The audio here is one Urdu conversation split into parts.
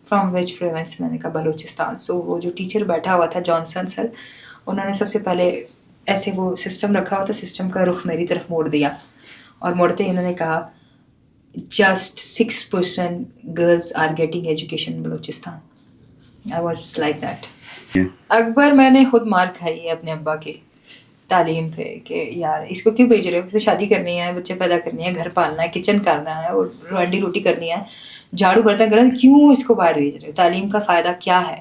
From which province. میں نے کہا بلوچستان. سو وہ جو ٹیچر بیٹھا ہوا تھا جانسن سر, انہوں نے سب سے پہلے ایسے وہ سسٹم رکھا ہوا تھا, سسٹم کا رخ میری طرف موڑ دیا, اور موڑتے ہی انہوں نے کہا just 6% girls are getting education in Balochistan. I was like that. Akbar میں نے خود مار کھائی ہے اپنے ابا کی تعلیم پہ کہ یار اس کو کیوں بھیج رہے ہو, اسے شادی کرنی ہے, بچے پیدا کرنی ہے, گھر پالنا ہے, کچن کرنا ہے, اور رانڈی روٹی کرنی ہے, جھاڑو برتن کرنا ہے, کیوں اس کو باہر بھیج رہے ہو, تعلیم کا فائدہ کیا ہے.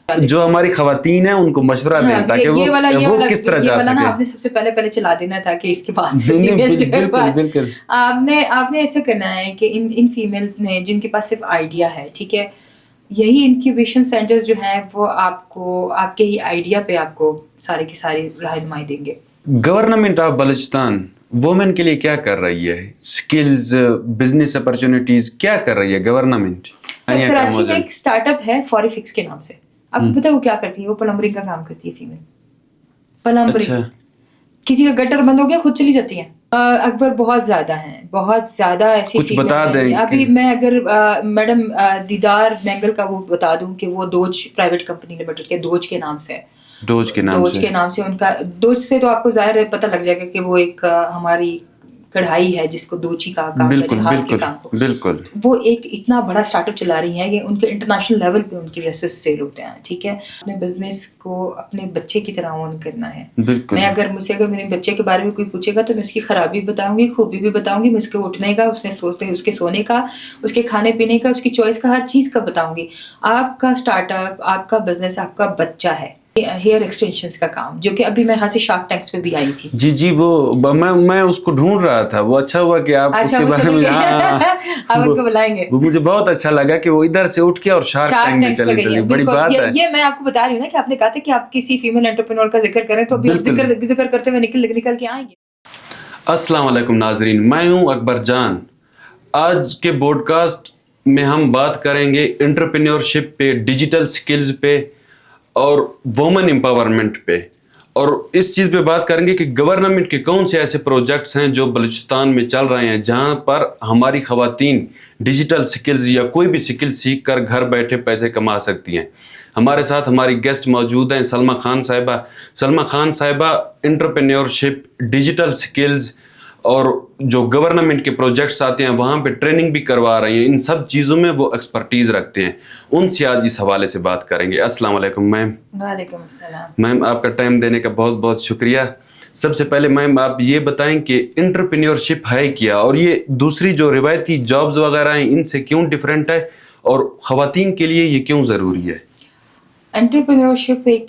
جو ہماری خواتین ہیں ان کو مشورہ دیں تاکہ وہ کس طرح جا سکے. آپ نے سب سے پہلے چلا دینا تھا کہ اس کے بعد بالکل آپ نے ایسا کرنا ہے کہ ان فیمیلز نے جن کے پاس صرف آئیڈیا ہے, ٹھیک ہے, یہی انکیوبیشن سینٹرز جو ہیں وہ آپ کو آپ کے ہی آئیڈیا پہ آپ کو سارے کی ساری رہنمائی دیں گے. گورنمنٹ آف بلوچستان وومن کے لیے کیا کر رہی ہے؟ سکلز, بزنس اپرچونیٹیز کیا کر رئی ہے گورنمنٹ؟ کراچی میں ایک اسٹارٹ اپ ہے فوری فکس کے نام سے. آپ کو پتا ہے وہ کیا کرتی ہے؟ وہ پلمبرنگ کا کام کرتی ہے فیمیل. پلمبرنگ, کسی کا گٹر بند ہو گیا خود چلی جاتی ہیں. اکبر بہت زیادہ ہیں, بہت زیادہ ایسی فیمیل ہیں. ابھی میں اگر میڈم دیدار مینگل کا وہ بتا دوں کہ وہ دوج پرائیویٹ کمپنی لمیٹڈ کے دوج کے نام سے دوج کے نام سے ان کا دوج سے تو آپ کو ظاہر ہے پتہ لگ جائے گا کہ وہ ایک ہماری کڑھائی ہے جس کو دوچی کا کام کرتے ہیں, ہاتھ کے کام کو. بالکل وہ ایک اتنا بڑا اسٹارٹ اپ چلا رہی ہیں کہ ان کے انٹرنیشنل لیول پہ ان کی ڈریسز سیل ہوتے ہیں. ٹھیک ہے, اپنے بزنس کو اپنے بچے کی طرح اون کرنا ہے. میں اگر میرے بچے کے بارے میں کوئی پوچھے گا تو میں اس کی خرابی بتاؤں گی, خوبی بھی بتاؤں گی, میں اس کے اٹھنے کا, اس کے سونے کا, اس کے کھانے پینے کا, اس کی چوائس کا, ہر چیز کا بتاؤں گی. آپ کا اسٹارٹ اپ, آپ کا بزنس, آپ کا بچہ ہے. ہیئر ایکسٹینشنز کا کام جو کہ ابھی میرے ہاتھ سے شارک ٹینکس پہ بھی آئی تھی. جی وہ میں اس کو ڈھونڈ رہا تھا. وہ اچھا ہوا کہ آپ اس کے بارے میں آپ ان کو بلائیں گے. وہ مجھے بہت اچھا لگا کہ وہ ادھر سے اٹھ کے اور شارک ٹینک میں چلی گئی. بڑی بات ہے. یہ میں آپ کو بتا رہی ہوں نا کہ آپ نے کہا تھا کہ آپ کسی فیمیل انٹرپرینور کا ذکر کریں تو ابھی ذکر کرتے ہوئے نکل کے آئیں گے. السلام علیکم ناظرین, میں ہوں اکبر جان. آج کے بوڈ کاسٹ میں ہم بات کریں گے انٹرپرینورشپ پہ, ڈیجیٹل سکلز پہ اور وومن امپاورمنٹ پہ, اور اس چیز پہ بات کریں گے کہ گورنمنٹ کے کون سے ایسے پروجیکٹس ہیں جو بلوچستان میں چل رہے ہیں جہاں پر ہماری خواتین ڈیجیٹل سکلز یا کوئی بھی سکل سیکھ کر گھر بیٹھے پیسے کما سکتی ہیں. ہمارے ساتھ ہماری گیسٹ موجود ہیں سلمیٰ خان صاحبہ. سلمیٰ خان صاحبہ انٹرپرینورشپ, ڈیجیٹل سکلز اور جو گورنمنٹ کے پروجیکٹس آتے ہیں وہاں پہ ٹریننگ بھی کروا رہی ہیں. ان سب چیزوں میں وہ ایکسپرٹیز رکھتے ہیں. ان سے آج اس حوالے سے بات کریں گے. السلام علیکم میم. وعلیکم السلام. میم آپ کا ٹائم دینے کا بہت بہت شکریہ. سب سے پہلے میم آپ یہ بتائیں کہ انٹرپرینورشپ ہے کیا, اور یہ دوسری جو روایتی جابز وغیرہ ہیں ان سے کیوں ڈفرینٹ ہے, اور خواتین کے لیے یہ کیوں ضروری ہے؟ انٹرپرینورشپ ایک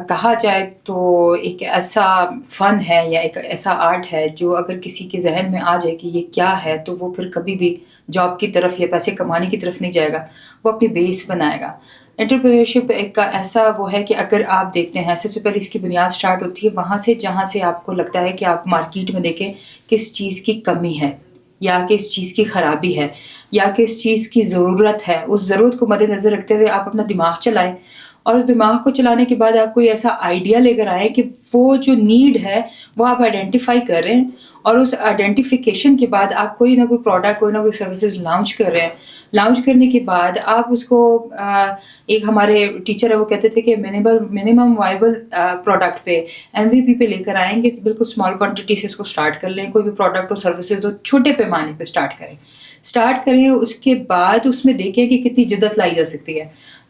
کہا جائے تو ایک ایسا فن ہے یا ایک ایسا آرٹ ہے جو اگر کسی کے ذہن میں آ جائے کہ یہ کیا ہے تو وہ پھر کبھی بھی جاب کی طرف یا پیسے کمانے کی طرف نہیں جائے گا, وہ اپنی بیس بنائے گا. انٹرپرینورشپ ایک ایسا وہ ہے کہ اگر آپ دیکھتے ہیں سب سے پہلے اس کی بنیاد سٹارٹ ہوتی ہے وہاں سے جہاں سے آپ کو لگتا ہے کہ آپ مارکیٹ میں دیکھیں کس چیز کی کمی ہے یا کس چیز کی خرابی ہے یا کس چیز کی ضرورت ہے. اس ضرورت کو مد نظر رکھتے ہوئے آپ اپنا دماغ چلائیں, اور اس دماغ کو چلانے کے بعد آپ کوئی ایسا آئیڈیا لے کر آئیں کہ وہ جو نیڈ ہے وہ آپ آئیڈینٹیفائی کر رہے ہیں, اور اس آئیڈینٹیفیکیشن کے بعد آپ کوئی نہ کوئی پروڈکٹ, کوئی نہ کوئی سروسز لانچ کر رہے ہیں. لانچ کرنے کے بعد آپ اس کو ایک ہمارے ٹیچر ہے وہ کہتے تھے کہ منیمم وائبل پروڈکٹ پہ MVP پہ لے کر آئیں گے. بالکل اسمال کوانٹٹی سے اس کو اسٹارٹ کر لیں. کوئی بھی پروڈکٹ اور سروسز ہو چھوٹے پیمانے پہ اسٹارٹ کریں. اس کے بعد اس میں دیکھیں کہ کتنی جدت لائی جا سکتی ہے.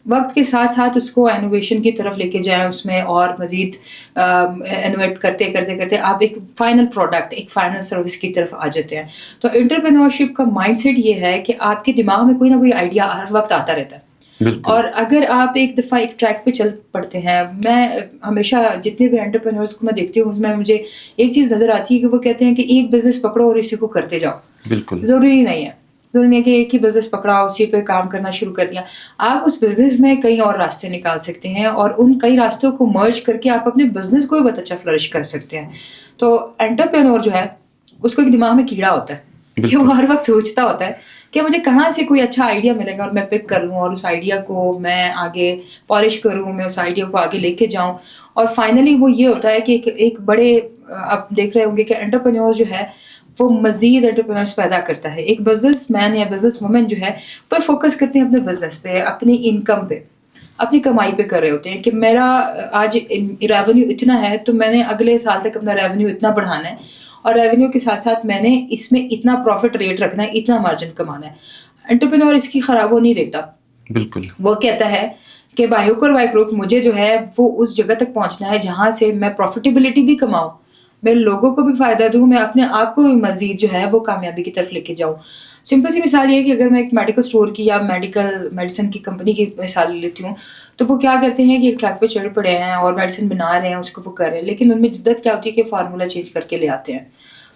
وقت کے ساتھ ساتھ اس کو انوویشن کی طرف لے کے جائیں, اس میں اور مزید انوویٹ کرتے کرتے آپ ایک فائنل پروڈکٹ, ایک فائنل سروس کی طرف آ جاتے ہیں. تو انٹرپرینورشپ کا مائنڈ سیٹ یہ ہے کہ آپ کے دماغ میں کوئی نہ کوئی آئیڈیا ہر وقت آتا رہتا ہے. اور اگر آپ ایک دفعہ ایک ٹریک پہ چل پڑتے ہیں, میں ہمیشہ جتنے بھی انٹرپرینورس کو میں دیکھتی ہوں اس میں مجھے ایک چیز نظر آتی ہے کہ وہ کہتے ہیں کہ ایک بزنس پکڑو اور اسی کو کرتے جاؤ. بالکل ضروری نہیں ہے کہ ایک ہی بزنس پکڑا اسی پہ کام کرنا شروع کر دیا. آپ اس بزنس میں کئی اور راستے نکال سکتے ہیں, اور ان کئی راستوں کو مرج کر کے آپ اپنے بزنس کو بھی بہت اچھا فلرش کر سکتے ہیں. تو انٹرپرینور جو ہے اس کو ایک دماغ میں کیڑا ہوتا ہے کہ وہ ہر وقت سوچتا ہوتا ہے کہ مجھے کہاں سے کوئی اچھا آئیڈیا ملے گا اور میں پک کر لوں, اور اس آئیڈیا کو میں آگے پالش کروں, میں اس آئیڈیا کو آگے لے کے جاؤں. اور فائنلی وہ یہ ہوتا ہے کہ ایک بڑے آپ دیکھ رہے ہوں گے کہ انٹرپرینور جو ہے وہ مزید انٹرپرینرس پیدا کرتا ہے. ایک بزنس مین یا بزنس وومن جو ہے وہ فوکس کرتے ہیں اپنے بزنس پہ, اپنی انکم پہ, اپنی کمائی پہ کر رہے ہوتے ہیں کہ میرا آج ریونیو اتنا ہے تو میں نے اگلے سال تک اپنا ریونیو اتنا بڑھانا ہے, اور ریونیو کے ساتھ ساتھ میں نے اس میں اتنا پروفٹ ریٹ رکھنا ہے, اتنا مارجن کمانا ہے. انٹرپرینور اس کی خراب وہ نہیں دیکھتا. بالکل. وہ کہتا ہے کہ بائی ہوک اور بائی کروک مجھے جو ہے وہ اس جگہ تک پہنچنا ہے جہاں سے میں پروفیٹیبلٹی بھی کماؤں, میں لوگوں کو بھی فائدہ دوں, میں اپنے آپ کو بھی مزید جو ہے وہ کامیابی کی طرف لے کے جاؤں. سمپل سی مثال یہ ہے کہ اگر میں ایک میڈیکل اسٹور کی یا میڈیسن کی کمپنی کی مثال لیتی ہوں, تو وہ کیا کرتے ہیں کہ ایک ٹرک پہ چڑھ پڑے ہیں اور میڈیسن بنا رہے ہیں, اس کو وہ کر رہے ہیں, لیکن ان میں جدت کیا ہوتی ہے کہ فارمولا چینج کر کے لے آتے ہیں,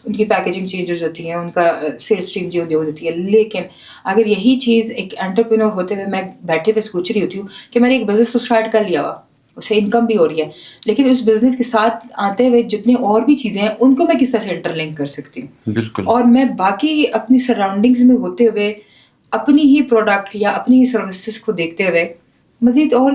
ان کی پیکیجنگ چینج ہو جاتی ہے, ان کا سیلس ٹیم جو ہو جاتی ہے. لیکن اگر یہی چیز ایک انٹرپرینور ہوتے ہوئے میں بیٹھے ہوئے سوچ رہی ہوتی ہوں کہ میں نے ایک بزنس تو اسٹارٹ کر لیا ہوا, اس سے انکم بھی ہو رہی ہے, لیکن اس بزنس کے ساتھ آتے ہوئے جتنے اور بھی چیزیں ہیں ان کو میں کس طرح سے انٹر لنک کر سکتی ہوں. بالکل. اور میں باقی اپنی سراؤنڈنگز میں ہوتے ہوئے اپنی ہی پروڈکٹ یا اپنی ہی سروسز کو دیکھتے ہوئے مزید اور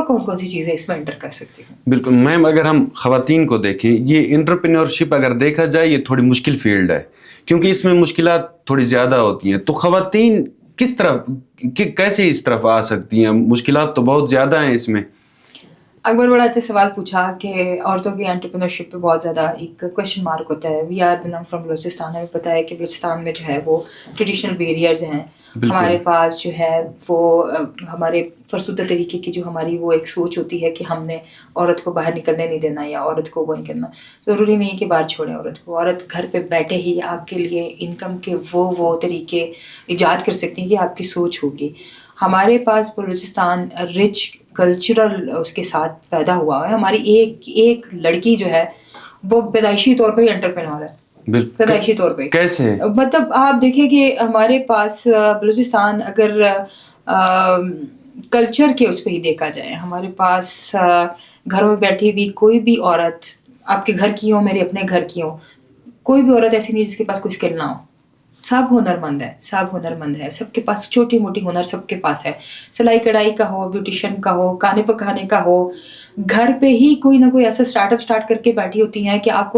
کون سی چیزیں اس میں انٹر کر سکتی ہوں. بالکل میم, اگر ہم خواتین کو دیکھیں, یہ انٹرپرینورشپ اگر دیکھا جائے یہ تھوڑی مشکل فیلڈ ہے, کیونکہ اس میں مشکلات تھوڑی زیادہ ہوتی ہیں. تو خواتین کس طرف کیسے اس طرف آ سکتی ہیں؟ مشکلات تو بہت زیادہ ہیں اس میں. اکبر بڑا اچھا سوال پوچھا کہ عورتوں کی انٹرپرینورشپ پہ بہت زیادہ ایک کویشچن مارک ہوتا ہے. We are belong from Balochistan, ہمیں پتہ ہے کہ بلوچستان میں جو ہے وہ ٹریڈیشنل بیریئرز ہیں. ہمارے پاس جو ہے وہ ہمارے فرسودہ طریقے کی جو ہماری وہ ایک سوچ ہوتی ہے کہ ہم نے عورت کو باہر نکلنے نہیں دینا یا عورت کو وہ نہیں کرنا. ضروری نہیں کہ باہر چھوڑیں عورت کو, عورت گھر پہ بیٹھے ہی آپ کے لیے انکم کے وہ طریقے ایجاد کر سکتی ہیں کہ آپ کی سوچ ہوگی. ہمارے پاس بلوچستان رچ کلچرل اس کے ساتھ پیدا ہوا ہے. ہماری ایک لڑکی جو ہے وہ پیدائشی طور پہ انٹرپرینور ہے. پیدائشی طور پہ کیسے؟ مطلب آپ دیکھیں کہ ہمارے پاس بلوچستان اگر کلچر کے اس پہ ہی دیکھا جائے, ہمارے پاس گھر میں بیٹھی ہوئی کوئی بھی عورت, آپ کے گھر کی ہو, میرے اپنے گھر کی ہو, کوئی بھی عورت ایسی نہیں جس کے پاس کوئی اسکل نہ ہو. سب ہنرمند ہے, سب کے پاس چھوٹی موٹی ہنر سب کے پاس ہے. سلائی کڑھائی کا ہو, بیوٹیشین کا ہو, کھانے پکانے کا ہو, گھر پہ ہی کوئی نہ کوئی ایسا اسٹارٹ کر کے بیٹھی ہوتی ہیں کہ آپ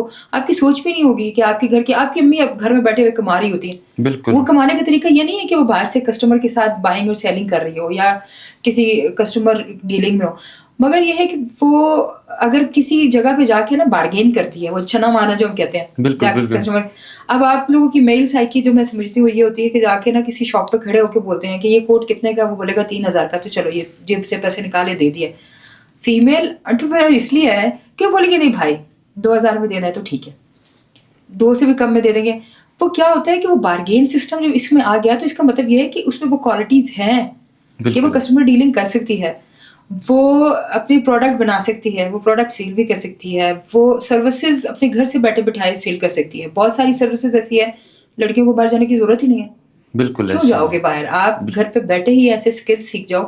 کی سوچ بھی نہیں ہوگی کہ آپ کے گھر کی آپ کی امی اب گھر میں بیٹھے ہوئے کما رہی ہوتی ہیں. بالکل. وہ کمانے کا طریقہ یہ نہیں ہے کہ وہ باہر سے کسٹمر کے ساتھ بائنگ اور سیلنگ کر رہی ہو یا کسی کسٹمر ڈیلنگ میں ہو, مگر یہ ہے کہ وہ اگر کسی جگہ پہ جا کے نا بارگین کرتی ہے, وہ چھنا مانا جو ہم کہتے ہیں, جا کے کسٹمر. اب آپ لوگوں کی میل سائیکی جو میں سمجھتی ہوں یہ ہوتی ہے کہ جا کے نا کسی شاپ پہ کھڑے ہو کے بولتے ہیں کہ یہ کوٹ کتنے کا, وہ بولے گا 3,000 کا, تو چلو یہ جیب سے پیسے نکالے دے دیے. فیمیل انٹرپرینور اس لیے ہے کہ وہ بولے گے نہیں بھائی 2,000 میں دینا ہے تو ٹھیک ہے, 2 سے بھی کم میں دے دیں گے. وہ کیا ہوتا ہے کہ وہ بارگین سسٹم جب اس میں آ گیا تو اس کا مطلب یہ ہے کہ اس میں وہ کوالٹیز ہیں کہ وہ کسٹمر ڈیلنگ کر سکتی ہے, وہ اپنی پروڈکٹ بنا سکتی ہے, وہ پروڈکٹ سیل بھی کر سکتی ہے, وہ سروسز اپنے گھر سے بیٹھے بٹھائے سیل کر سکتی ہے. بہت ساری سروسز ایسی ہے لڑکیوں کو باہر جانے کی ضرورت ہی نہیں ہے. بالکل. کیوں جاؤ گے باہر؟ آپ گھر پہ بیٹھے ہی ایسے اسکل سیکھ جاؤ,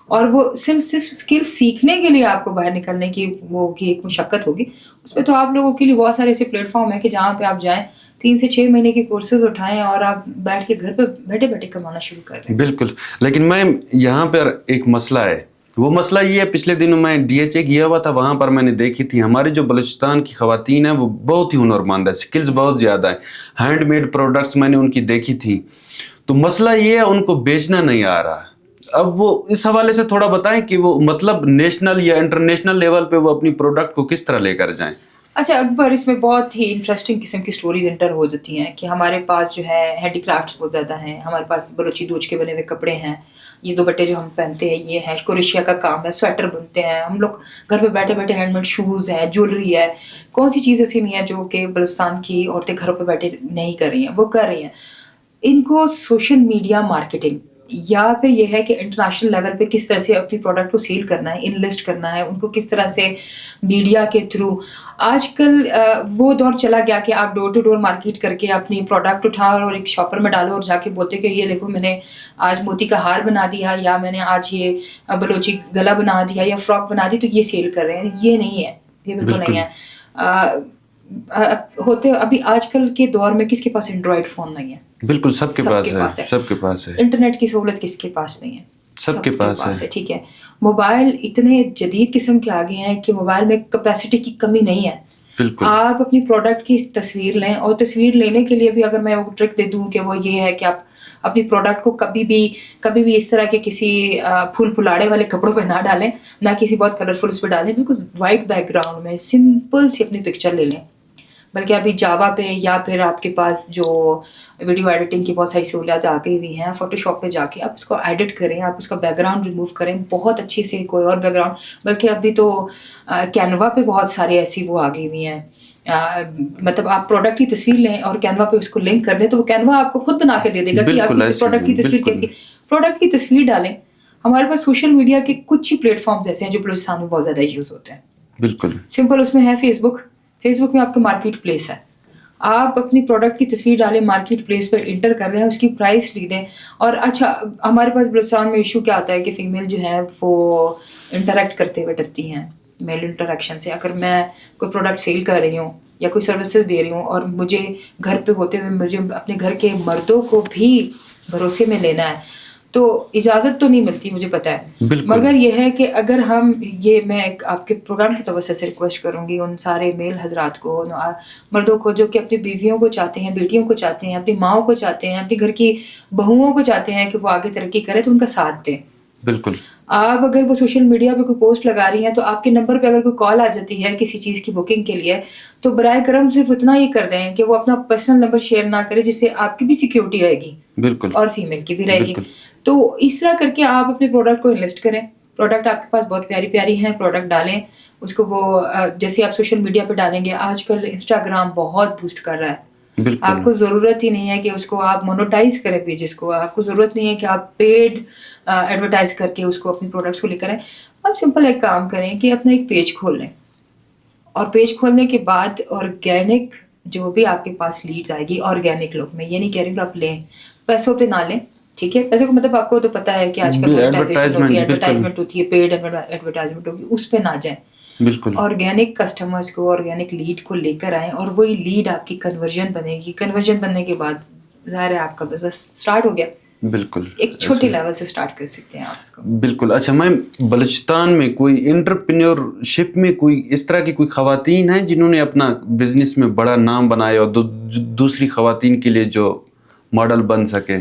اور وہ صرف اسکل سیکھنے کے لیے آپ کو باہر نکلنے کی وہ کی ایک مشقت ہوگی. اس پہ تو آپ لوگوں کے لیے بہت سارے ایسے پلیٹ فارم ہیں کہ جہاں پہ آپ جائیں 3 سے 6 مہینے کے کورسز اٹھائیں اور آپ بیٹھ کے گھر پہ بیٹھے بیٹھے کمانا شروع کر دیں. بالکل. لیکن میم یہاں پر ایک مسئلہ ہے, وہ مسئلہ یہ ہے, پچھلے دنوں میں DHA گیا ہوا تھا, وہاں پر میں نے دیکھی تھی ہماری جو بلوچستان کی خواتین ہیں وہ بہت ہی ہنرمند ہے, اسکلز بہت زیادہ ہیں, ہینڈ میڈ پروڈکٹس میں نے ان کی دیکھی تھی. تو مسئلہ یہ ہے ان کو بیچنا نہیں آ رہا. اب وہ اس حوالے سے تھوڑا بتائیں کہ وہ مطلب نیشنل یا انٹرنیشنل لیول پہ وہ اپنی پروڈکٹ کو کس طرح لے کر جائیں. اچھا اکبر, اس میں بہت ہی انٹرسٹنگ قسم کی سٹوریز انٹر ہو جاتی ہیں کہ ہمارے پاس جو ہے ہینڈی کرافٹس بہت زیادہ ہیں. ہمارے پاس بلوچی دوچ کے بنے ہوئے کپڑے ہیں, یہ دوپٹے جو ہم پہنتے ہیں یہ ہیں, کروشیا کا کام ہے, سویٹر بنتے ہیں ہم لوگ گھر پہ بیٹھے بیٹھے, ہینڈ میڈ شوز ہیں, جویلری ہے. کون سی چیز ایسی نہیں ہے جو کہ بلوچستان کی عورتیں گھروں پہ بیٹھے نہیں کر رہی ہیں, وہ کر رہی ہیں. ان کو سوشل میڈیا مارکیٹنگ یا پھر یہ ہے کہ انٹرنیشنل لیول پہ کس طرح سے اپنی پروڈکٹ کو سیل کرنا ہے, انلسٹ کرنا ہے, ان کو کس طرح سے میڈیا کے تھرو. آج کل وہ دور چلا گیا کہ آپ ڈور ٹو ڈور مارکیٹ کر کے اپنی پروڈکٹ اٹھاؤ اور ایک شاپر میں ڈالو اور جا کے بولتے کہ یہ دیکھو میں نے آج موتی کا ہار بنا دیا, یا میں نے آج یہ بلوچی گلا بنا دیا یا فراک بنا دی تو یہ سیل کر رہے ہیں. یہ نہیں ہے, یہ بالکل نہیں ہے. ہوتے ابھی آج کل کے دور میں کس کے پاس اینڈرائڈ فون نہیں ہے؟ بالکل سب کے پاس ہے, سب کے پاس ہے. انٹرنیٹ کی سہولت کس کے پاس نہیں ہے؟ سب کے پاس ہے. ٹھیک ہے, موبائل اتنے جدید قسم کے آ گئے ہیں کہ موبائل میں کیپیسٹی کی کمی نہیں ہے. بالکل آپ اپنی پروڈکٹ کی تصویر لیں, اور تصویر لینے کے لیے بھی اگر میں وہ ٹرک دے دوں کہ وہ یہ ہے کہ آپ اپنی پروڈکٹ کو کبھی بھی اس طرح کے کسی پھول پھلاڑے والے کپڑوں پہ نہ ڈالیں, نہ کسی بہت کلرفل اس پہ ڈالیں, بالکل وائٹ بیک گراؤنڈ میں سمپل سی اپنی پکچر لے لیں. بلکہ ابھی جاوا پہ یا پھر آپ کے پاس جو ویڈیو ایڈیٹنگ کی بہت ساری سہولیات آ گئی ہوئی ہیں, فوٹو شاپ پہ جا کے آپ اس کو ایڈٹ کریں, آپ اس کا بیک گراؤنڈ ریموو کریں بہت اچھے سے, کوئی اور بیک گراؤنڈ. بلکہ ابھی تو کینوا پہ بہت سارے ایسی وہ آ گئی ہوئی ہیں, مطلب آپ پروڈکٹ کی تصویر لیں اور کینوا پہ اس کو لنک کر دیں تو وہ کینوا آپ کو خود بنا کے دے دے گا کہ آپ کی پروڈکٹ کی تصویر کیسی. پروڈکٹ کی تصویر ڈالیں. ہمارے پاس سوشل میڈیا کے کچھ ہی پلیٹ فارمز ایسے ہیں جو بلوچستان میں بہت زیادہ یوز ہوتے ہیں. بالکل سمپل اس میں ہے فیس بک میں آپ کا مارکیٹ پلیس ہے, آپ اپنی پروڈکٹ کی تصویر ڈالیں, مارکیٹ پلیس پہ انٹر کر رہے ہیں, اس کی پرائس لکھ دیں. اور اچھا, ہمارے پاس بلوچستان میں ایشو کیا آتا ہے کہ فیمیل جو ہے وہ انٹریکٹ کرتے ہوئے ڈرتی ہیں میل انٹریکشن سے. اگر میں کوئی پروڈکٹ سیل کر رہی ہوں یا کوئی سروسز دے رہی ہوں اور مجھے گھر پہ ہوتے ہوئے مجھے اپنے گھر کے مردوں کو بھی بھروسے میں لینا ہے تو اجازت تو نہیں ملتی, مجھے پتہ ہے. مگر یہ ہے کہ اگر ہم میں آپ کے پروگرام کی توسط سے ریکویسٹ کروں گی ان سارے میل حضرات کو, مردوں کو جو کہ اپنی بیویوں کو چاہتے ہیں, بیٹیوں کو چاہتے ہیں, اپنی ماؤں کو چاہتے ہیں, اپنی گھر کی بہوؤں کو چاہتے ہیں کہ وہ آگے ترقی کرے, تو ان کا ساتھ دیں. بالکل آپ اگر وہ سوشل میڈیا پہ کوئی پوسٹ لگا رہی ہیں تو آپ کے نمبر پہ اگر کوئی کال آ جاتی ہے کسی چیز کی بکنگ کے لیے, تو برائے کرم صرف اتنا ہی کر دیں کہ وہ اپنا پرسنل نمبر شیئر نہ کرے, جس سے آپ کی بھی سیکیورٹی رہے گی بالکل اور فیمیل کی بھی رہے گی. تو اس طرح کر کے آپ اپنے پروڈکٹ کو انلسٹ کریں. پروڈکٹ آپ کے پاس بہت پیاری ہیں, پروڈکٹ ڈالیں اس کو. وہ جیسے آپ سوشل میڈیا پہ ڈالیں گے, آج کل انسٹاگرام بہت بوسٹ کر رہا ہے. آپ کو ضرورت ہی نہیں ہے کہ اس کو آپ مونوٹائز کریں پیجز کو, آپ کو ضرورت نہیں ہے کہ آپ پیڈ ایڈورٹائز کر کے اس کو اپنی پروڈکٹس کو لے کریں. آپ سمپل ایک کام کریں کہ اپنا ایک پیج کھول لیں, اور پیج کھولنے کے بعد آرگینک جو بھی آپ کے پاس لیڈز آئے گی, آرگینک لوگ, میں یہ نہیں کہہ رہی کہ آپ لیں, پیسوں پہ نہ لیں, ٹھیک ہے. پیسوں کو مطلب آپ کو تو پتہ ہے کہ آج کل مونیٹائزیشن ہوتی ہے, ایڈورٹائزمنٹ ہوتی ہے, پیڈ ایڈورٹائزمنٹ ہوگی, اس پہ نہ جائیں. بالکل آرگینک کسٹمرس کو, آرگینک لیڈ کو لے کر آئیں, اور وہی لیڈ آپ کی کنورژن بنے گی. کنورژن بننے کے بعد ظاہر ہے آپ کا بزنس اسٹارٹ ہو گیا. بالکل ایک چھوٹے لیول سے اسٹارٹ کر سکتے ہیں آپ اس کو. بالکل. اچھا میم, بلوچستان میں کوئی انٹرپرینور شپ میں کوئی اس طرح کی کوئی خواتین ہیں جنہوں نے اپنا بزنس میں بڑا نام بنایا اور دوسری خواتین کے لیے جو ماڈل بن سکے؟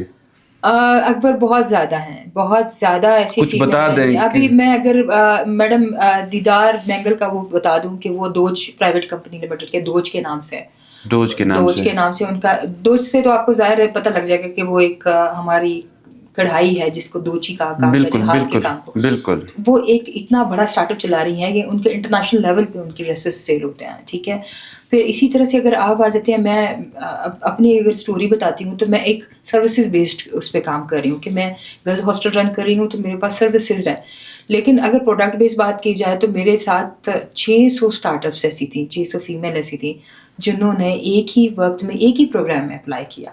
اکبر بہت زیادہ ہیں, بہت زیادہ ایسی کچھ بتا فیمیل دیں. ہیں. ابھی میں اگر میڈم دیدار مینگل کا وہ بتا دوں کہ وہ دوج پرائیویٹ کمپنی لمیٹڈ کے دوج کے نام سے ان کا, دوج سے تو آپ کو ظاہر ہے پتہ لگ جائے گا کہ وہ ایک ہماری کڑھائی ہے جس کو دوچی کا کام ہے, ہاتھ کے کام کو. بالکل وہ ایک اتنا بڑا اسٹارٹ اپ چلا رہی ہیں کہ ان کے انٹرنیشنل لیول پہ ان کی ڈریسز سیل ہوتے ہیں, ٹھیک ہے. پھر اسی طرح سے اگر آپ آ جاتے ہیں, میں اپنی اگر اسٹوری بتاتی ہوں تو میں ایک سروسز بیسڈ اس پہ کام کر رہی ہوں کہ میں گرلز ہاسٹل رن کر رہی ہوں, تو میرے پاس سروسز ہیں. لیکن اگر پروڈکٹ بیس بات کی جائے تو میرے ساتھ 600 اسٹارٹ اپس ایسی تھیں, 600 فیمیل ایسی تھیں جنہوں نے ایک ہی وقت میں ایک ہی پروگرام میں اپلائی کیا.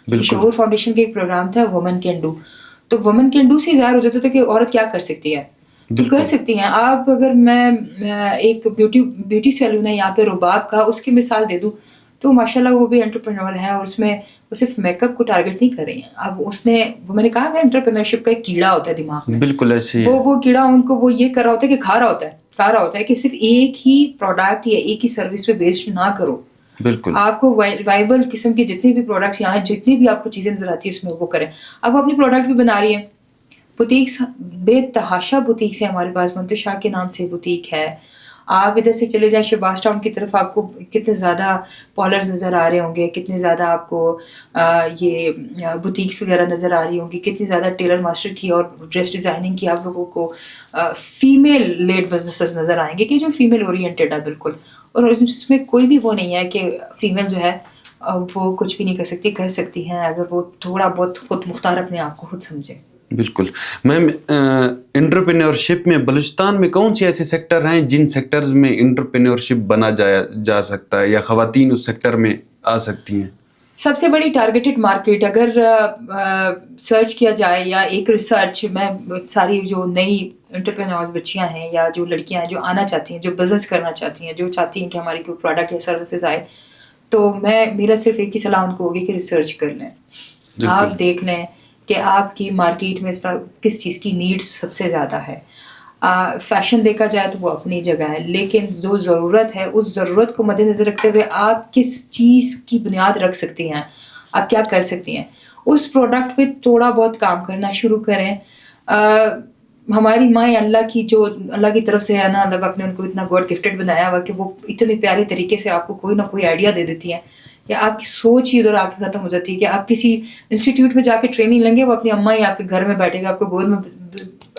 شعور فاؤنڈیشن کا ایک پروگرام تھا وومن کین ڈو, تو وومن کین ڈو سے ظاہر ہو جاتا تھا کہ عورت کیا کر سکتی ہے, تو کر سکتی ہیں آپ. اگر میں ایک بیوٹی سیلون ہے یہاں پہ رباب کا, اس کی مثال دے دوں تو ماشاء اللہ وہ بھی انٹرپرینور ہیں, اور اس میں وہ صرف میک اپ کو ٹارگیٹ نہیں کر رہی ہیں. اب میں نے کہا کہ انٹرپرینورشپ کا ایک کیڑا ہوتا ہے دماغ میں, بالکل ایسے وہ کیڑا ان کو وہ یہ کر رہا ہوتا ہے کہ کھا رہا ہوتا ہے کہ صرف ایک ہی پروڈکٹ یا ایک ہی سروس پہ بیسڈ نہ کرو. بالکل آپ کو وائبل قسم کی جتنی بھی پروڈکٹس یہاں جتنی بھی آپ کو چیزیں نظر آتی ہیں اس میں وہ کریں. اب وہ اپنی پروڈکٹ بھی بنا رہی ہیں. بوتیکس بے تحاشا بوتیکس ہیں ہمارے پاس, منتشا کے نام سے بوتیک ہے. آپ ادھر سے چلے جائیں شہباز ٹاؤن کی طرف, آپ کو کتنے زیادہ پالرز نظر آ رہے ہوں گے, کتنے زیادہ آپ کو یہ بوتیکس وغیرہ نظر آ رہی ہوں گی, کتنی زیادہ ٹیلر ماسٹر کی اور ڈریس ڈیزائننگ کی آپ لوگوں کو فیمیل لیڈ بزنسز نظر آئیں گے کہ جو فیمیل اورینٹیڈ ہے بالکل. اور اس میں کوئی بھی وہ نہیں ہے کہ فیمیل جو ہے وہ کچھ بھی نہیں کر سکتی, کر سکتی ہیں اگر وہ تھوڑا بہت خود مختار اپنے آپ کو خود سمجھے. بالکل میم, انٹرپرینورشپ میں بلوچستان میں کون سے ایسے سیکٹر ہیں جن سیکٹرز میں انٹرپرینورشپ بنا جا سکتا ہے یا خواتین اس سیکٹر میں آ سکتی ہیں؟ سب سے بڑی ٹارگیٹڈ مارکیٹ اگر سرچ کیا جائے, یا ایک ریسرچ میں ساری جو نئی انٹرپرینورز بچیاں ہیں یا جو لڑکیاں ہیں جو آنا چاہتی ہیں, جو بزنس کرنا چاہتی ہیں, جو چاہتی ہیں کہ ہماری کوئی پروڈکٹ یا سروسز آئے, تو میرا صرف ایک ہی صلاح ان کو ہوگی کہ ریسرچ کر لیں. آپ دیکھ لیں کہ آپ کی مارکیٹ میں اس وقت کس چیز کی نیڈ سب سے زیادہ ہے. فیشن دیکھا جائے تو وہ اپنی جگہ ہے, لیکن جو ضرورت ہے اس ضرورت کو مد نظر رکھتے ہوئے آپ کس چیز کی بنیاد رکھ سکتی ہیں, آپ کیا کر سکتی ہیں, اس پروڈکٹ پہ تھوڑا بہت کام کرنا شروع کریں. ہماری مائیں اللہ کی جو اللہ کی طرف سے ہے نا, اللہ پاک نے ان کو اتنا گاڈ گفٹڈ بنایا ہوا کہ وہ اتنے پیارے طریقے سے آپ کو کوئی نہ کوئی آئیڈیا دے دیتی ہیں کہ آپ کی سوچ ہی ادھر آ کے ختم ہو جاتی ہے کہ آپ کسی انسٹیٹیوٹ میں جا کے ٹریننگ لیں گے, وہ اپنی اماں ہی آپ کے گھر میں بیٹھے گا, آپ کو گود میں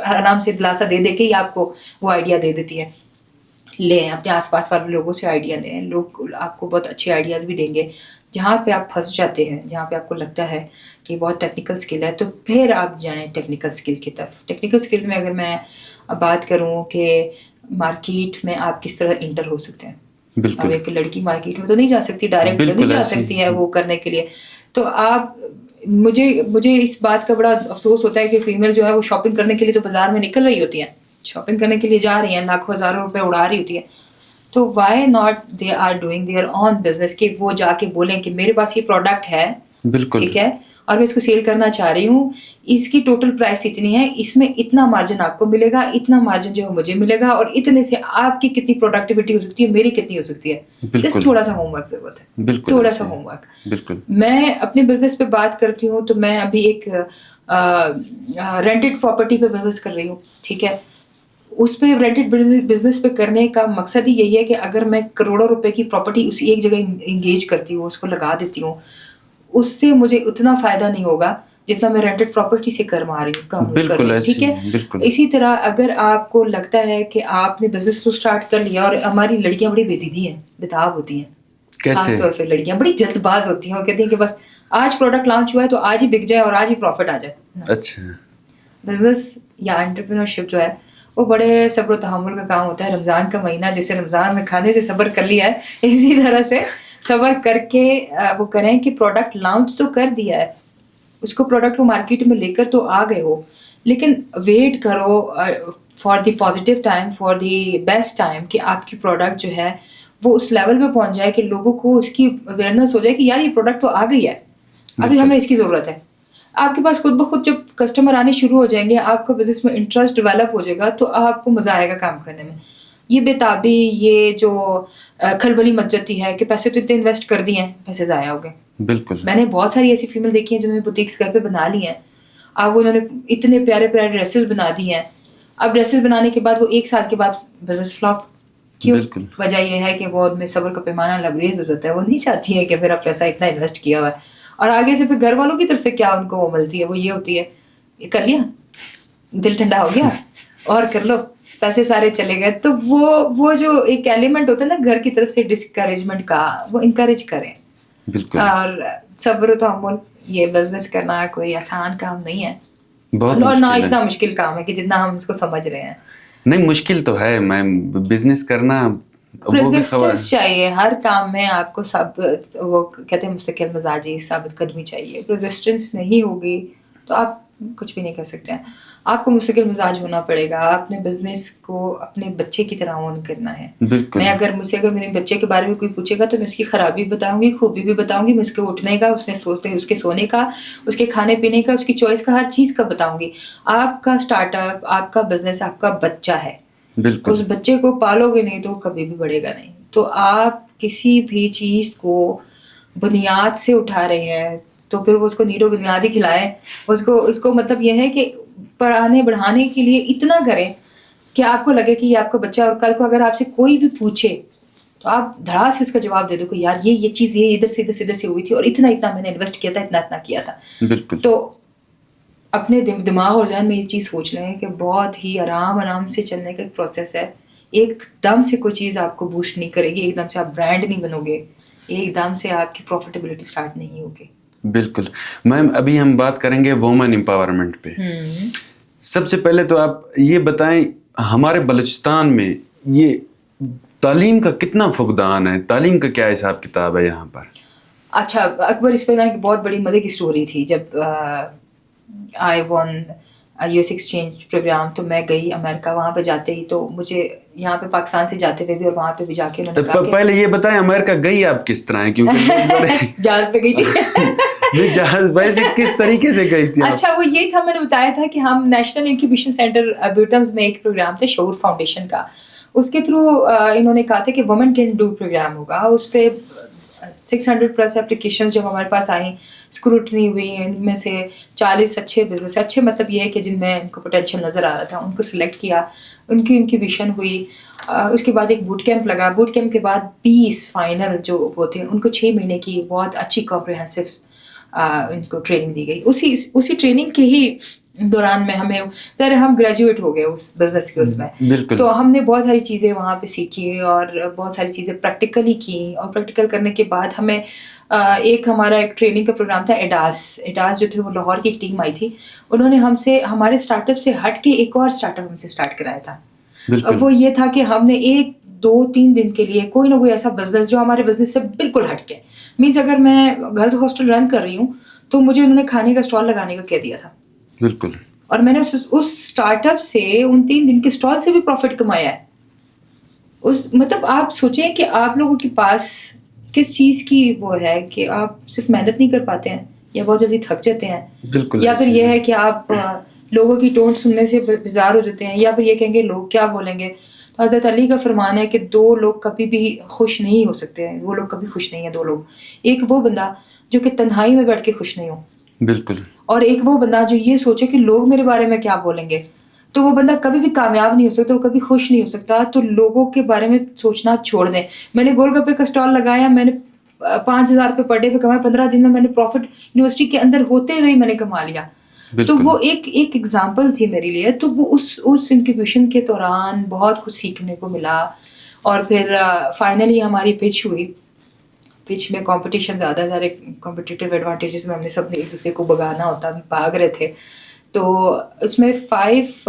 آرام سے دلاسا دے دے کے ہی آپ کو وہ آئیڈیا دے دیتی ہے. لیں اپنے آس پاس والے لوگوں سے آئیڈیا لیں, لوگ آپ کو بہت اچھے آئیڈیاز بھی دیں گے. جہاں پہ آپ پھنس جاتے ہیں, جہاں پہ آپ کو لگتا ہے کہ بہت ٹیکنیکل اسکل ہے, تو پھر آپ جائیں ٹیکنیکل اسکل کی طرف. ٹیکنیکل اسکلز میں اگر میں بات کروں کہ مارکیٹ میں آپ کس طرح انٹر ہو سکتے ہیں. اب ایک لڑکی مارکیٹ میں تو نہیں جا سکتی, ڈائریکٹ تو نہیں جا سکتی ہے وہ کرنے کے لیے. تو آپ مجھے اس بات کا بڑا افسوس ہوتا ہے کہ فیمیل جو ہے وہ شاپنگ کرنے کے لیے تو بازار میں نکل رہی ہوتی ہیں, شاپنگ کرنے کے لیے جا رہی ہیں, لاکھوں ہزاروں روپے اڑا رہی ہوتی ہے, تو why not they are doing their own business, کہ وہ جا کے بولیں کہ میرے پاس یہ پروڈکٹ ہے, ٹھیک ہے, اور میں اس کو سیل کرنا چاہ رہی ہوں, اس کی ٹوٹل پرائس اتنی ہے, اس میں اتنا مارجن آپ کو ملے گا, اتنا مارجن جو ہے مجھے ملے گا, اور اتنے سے آپ کی کتنی پروڈکٹیوٹی ہو سکتی ہے, میری کتنی ہو سکتی ہے. جسٹ تھوڑا سا ہوم ورک ضرورت ہے, تھوڑا سا ہوم ورک. میں اپنے بزنس پہ بات کرتی ہوں تو میں ابھی ایک رینٹڈ پراپرٹی پہ بزنس کر رہی ہوں, ٹھیک ہے. اس پہ رینٹڈ بزنس پہ کرنے کا مقصد ہی یہی ہے کہ اگر میں کروڑوں روپے کی پراپرٹی اسی ایک جگہ انگیج کرتی ہوں, اس کو لگا دیتی ہوں, اس سے مجھے اتنا فائدہ نہیں ہوگا جتنا میں رینٹڈ پراپرٹی سے کروا رہی ہوں, ٹھیک ہے. اسی طرح اگر آپ کو لگتا ہے کہ آپ نے بزنس تو اسٹارٹ کر لیا, اور ہماری لڑکیاں بڑی بےدیدی ہیں, بتاب ہوتی ہیں, خاص طور پہ لڑکیاں بڑی جلد باز ہوتی ہیں, وہ کہتی ہیں کہ بس آج پروڈکٹ لانچ ہوا ہے تو آج ہی بک جائے اور آج ہی پروفٹ آ جائے. اچھا, بزنس یا انٹرپرینورشپ جو ہے وہ بڑے صبر و تحمل کا کام ہوتا ہے. رمضان کا مہینہ, جیسے رمضان میں کھانے سے صبر کر لیا ہے, اسی طرح سے صبر کر کے وہ کریں کہ پروڈکٹ لانچ تو کر دیا ہے, اس کو پروڈکٹ کو مارکیٹ میں لے کر تو آ گئے ہو, لیکن ویٹ کرو for the positive time, for the best time, کہ آپ کی پروڈکٹ جو ہے وہ اس لیول پہ پہنچ جائے کہ لوگوں کو اس کی اویئرنیس ہو جائے کہ یار یہ پروڈکٹ تو آ گئی ہے, ابھی ہمیں اس کی ضرورت ہے. آپ کے پاس خود بخود جب کسٹمر آنے شروع ہو جائیں گے, آپ کا بزنس میں انٹرسٹ ڈیولپ ہو جائے گا, تو آپ کو مزہ آئے گا کام کرنے میں. یہ بےتابی, یہ جو کھلبلی مچ جاتی ہے کہ پیسے تو اتنے انویسٹ کر دیے ہیں, پیسے ضائع ہو گئے. بالکل, میں نے بہت ساری ایسی فیمیل دیکھی ہیں جنہوں نے بوتیکس گھر پہ بنا لی ہیں, اب انہوں نے اتنے پیارے پیارے ڈریسز بنا دی ہیں. اب ڈریسز بنانے کے بعد وہ 1 سال کے بعد بزنس فلاپ. کیوں؟ وجہ یہ ہے کہ وہ میں صبر کا پیمانہ لبریز ہو جاتا ہے, وہ نہیں چاہتی ہے کہ پھر اب پیسہ اتنا انویسٹ کیا ہوا ہے, اور آگے سے پھر گھر والوں کی طرف سے کیا ان کو وہ ملتی ہے, وہ یہ ہوتی ہے یہ کر لیا, دل ٹھنڈا ہو گیا, اور کر لو, پیسے سارے چلے گئے. تو وہ جو ایک ایلیمنٹ ہوتا ہے نا گھر کی طرف سے ڈسکریجمنٹ کا, وہ انکریج کریں. اور صبر و تحمل, یہ بزنس کرنا کوئی آسان کام نہیں ہے, اور نہ اتنا مشکل کام ہے کہ جتنا ہم اس کو سمجھ رہے ہیں. نہیں, مشکل تو ہے میم, بزنس کرنا پرزسٹنس چاہیے ہر کام میں. آپ کو سب وہ کہتے ہیں مستقل مزاجی ثابت قدمی چاہیے. پرزسٹنس نہیں ہوگی تو آپ کچھ بھی نہیں کر سکتے ہیں. آپ کو مستقل مزاج ہونا پڑے گا. اپنے بزنس کو اپنے بچے کی طرح اون کرنا ہے. میں اگر میرے بچے کے بارے میں کوئی پوچھے گا تو میں اس کی خرابی بتاؤں گی, خوبی بھی بتاؤں گی, میں اس کے اٹھنے کا, اس کے سونے کا, اس کے کھانے پینے کا, اس کی چوائس کا, ہر چیز کا بتاؤں گی. آپ کا اسٹارٹ اپ, آپ کا بزنس آپ کا بچہ ہے. اس بچے کو پالو گے نہیں تو کبھی بھی بڑھے گا نہیں. تو آپ کسی بھی چیز کو بنیاد سے اٹھا رہے ہیں تو پھر وہ اس کو نیرو بنیاد ہی کھلائیں. اس کو مطلب یہ ہے کہ پڑھانے بڑھانے کے لیے اتنا کریں کہ آپ کو لگے کہ یہ آپ کا بچہ, اور کل کو اگر آپ سے کوئی بھی پوچھے تو آپ دھڑا سے اس کا جواب دے دو کہ یار یہ چیز یہ ادھر سے ہوئی تھی, اور اتنا میں نے انویسٹ کیا تھا, اتنا کیا تھا. تو اپنے دماغ اور ذہن میں یہ چیز سوچ لیں کہ بہت ہی آرام سے چلنے کا ایک پروسیس ہے. ایک دم سے کوئی چیز آپ کو بوسٹ نہیں کرے گی, ایک دم سے آپ برانڈ نہیں بنو گے, ایک دم سے آپ کی پروفیٹیبلٹی اسٹارٹ نہیں ہوگی. بالکل میم, ابھی ہم بات کریں گے وومن امپاورمنٹ پہ. سب سے پہلے تو آپ یہ بتائیں ہمارے بلوچستان میں یہ تعلیم کا کتنا فقدان ہے, تعلیم کا کیا حساب کتاب ہے یہاں پر؟ اچھا اکبر, اس پہ نا ایک بہت بڑی مزے کی اسٹوری تھی. جب آئی ون US ایکسچینج پروگرام, تو میں گئی امریکہ. وہاں پہ جاتے ہی تو مجھے یہاں پہ پاکستان سے جاتے ہوئے بھی اور وہاں پہ بھی جا کے انہوں نے کہا کہ پہلے یہ بتائیں امریکہ گئی آپ کس طرح ہیں, کیونکہ جہاز پہ گئی تھی. ویسے کس طریقے سے گئی تھی؟ اچھا وہ یہی تھا، میں نے بتایا تھا کہ ہم نیشنل انکیوبیشن سینٹر بیوٹمز میں ایک پروگرام تھا شعور فاؤنڈیشن کا، اس کے تھرو انہوں نے کہا تھا کہ وومن کین ڈو پروگرام ہوگا. اس پہ 600+ اپلیکیشنز جب ہمارے پاس آئیں، اسکروٹنی ہوئی، ان میں سے 40 اچھے بزنس، اچھے مطلب یہ ہے کہ جن میں ان کو پوٹینشیل نظر آ رہا تھا، ان کو سلیکٹ کیا، ان کی انکیوبیشن ہوئی. اس کے بعد ایک بوٹ کیمپ لگا، بوٹ کیمپ کے بعد 20 فائنل جو وہ تھے ان کو 6 مہینے کی بہت اچھی کمپریہنسو ان کو ٹریننگ دی گئی. اسی ٹریننگ کے ہی دوران میں ہمیں ذرا ہم گریجویٹ ہو گئے اس بزنس کے اس میں، تو ہم نے بہت ساری چیزیں وہاں پہ سیکھی اور بہت ساری چیزیں پریکٹیکلی کی. اور پریکٹیکل کرنے کے بعد ہمیں ایک ہمارا ایک ٹریننگ کا پروگرام تھا ایڈاس جو تھے، وہ لاہور کی ایک ٹیم آئی تھی، انہوں نے ہم سے ہمارے اسٹارٹ اپ سے ہٹ کے ایک اور اسٹارٹ اپ ہم سے اسٹارٹ کرایا تھا. وہ یہ تھا کہ ہم نے 1-2-3 دن کے لیے کوئی نہ کوئی ایسا بزنس جو ہمارے بزنس سے بالکل ہٹ کے، مینس اگر میں گرلز ہاسٹل رن کر رہی ہوں تو مجھے انہوں نے کھانے کا اسٹال لگانے کا کہہ دیا تھا. بالکل. اور میں نے اس اسٹارٹ اپ سے ان 3 دن کے اسٹال سے بھی پروفٹ کمایا ہے. مطلب آپ سوچیں کہ آپ لوگوں کے پاس کس چیز کی وہ ہے کہ آپ صرف محنت نہیں کر پاتے ہیں یا بہت جلدی تھک جاتے ہیں، یا پھر یہ ہے کہ آپ لوگوں کی ٹون سننے سے بیزار ہو جاتے ہیں، یا پھر یہ کہیں گے لوگ کیا بولیں گے. تو حضرت علی کا فرمان ہے کہ 2 لوگ کبھی بھی خوش نہیں ہو سکتے ہیں، وہ لوگ کبھی خوش نہیں ہیں. 2 لوگ، ایک وہ بندہ جو کہ تنہائی میں بیٹھ کے خوش نہیں ہو، بالکل، اور ایک وہ بندہ جو یہ سوچے کہ لوگ میرے بارے میں کیا بولیں گے. تو وہ بندہ کبھی بھی کامیاب نہیں ہو سکتا، وہ کبھی خوش نہیں ہو سکتا. تو لوگوں کے بارے میں سوچنا چھوڑ دیں. میں نے گول گپے کا اسٹال لگایا، میں نے 5,000 روپے پر ڈے پہ کمایا، 15 دن میں نے پروفٹ یونیورسٹی کے اندر ہوتے ہوئے میں نے کما لیا. تو وہ ایک ایگزامپل تھی میرے لیے. تو وہ اس انکیوبیشن کے دوران بہت کچھ سیکھنے کو ملا. اور پھر فائنلی ہماری پچ ہوئی. پچ میں کمپٹیشن زیادہ کمپٹیٹیو ایڈوانٹیجز میں ہم نے سب نے ایک دوسرے کو بگانا ہوتا، ہم بھاگ رہے تھے. تو اس میں 5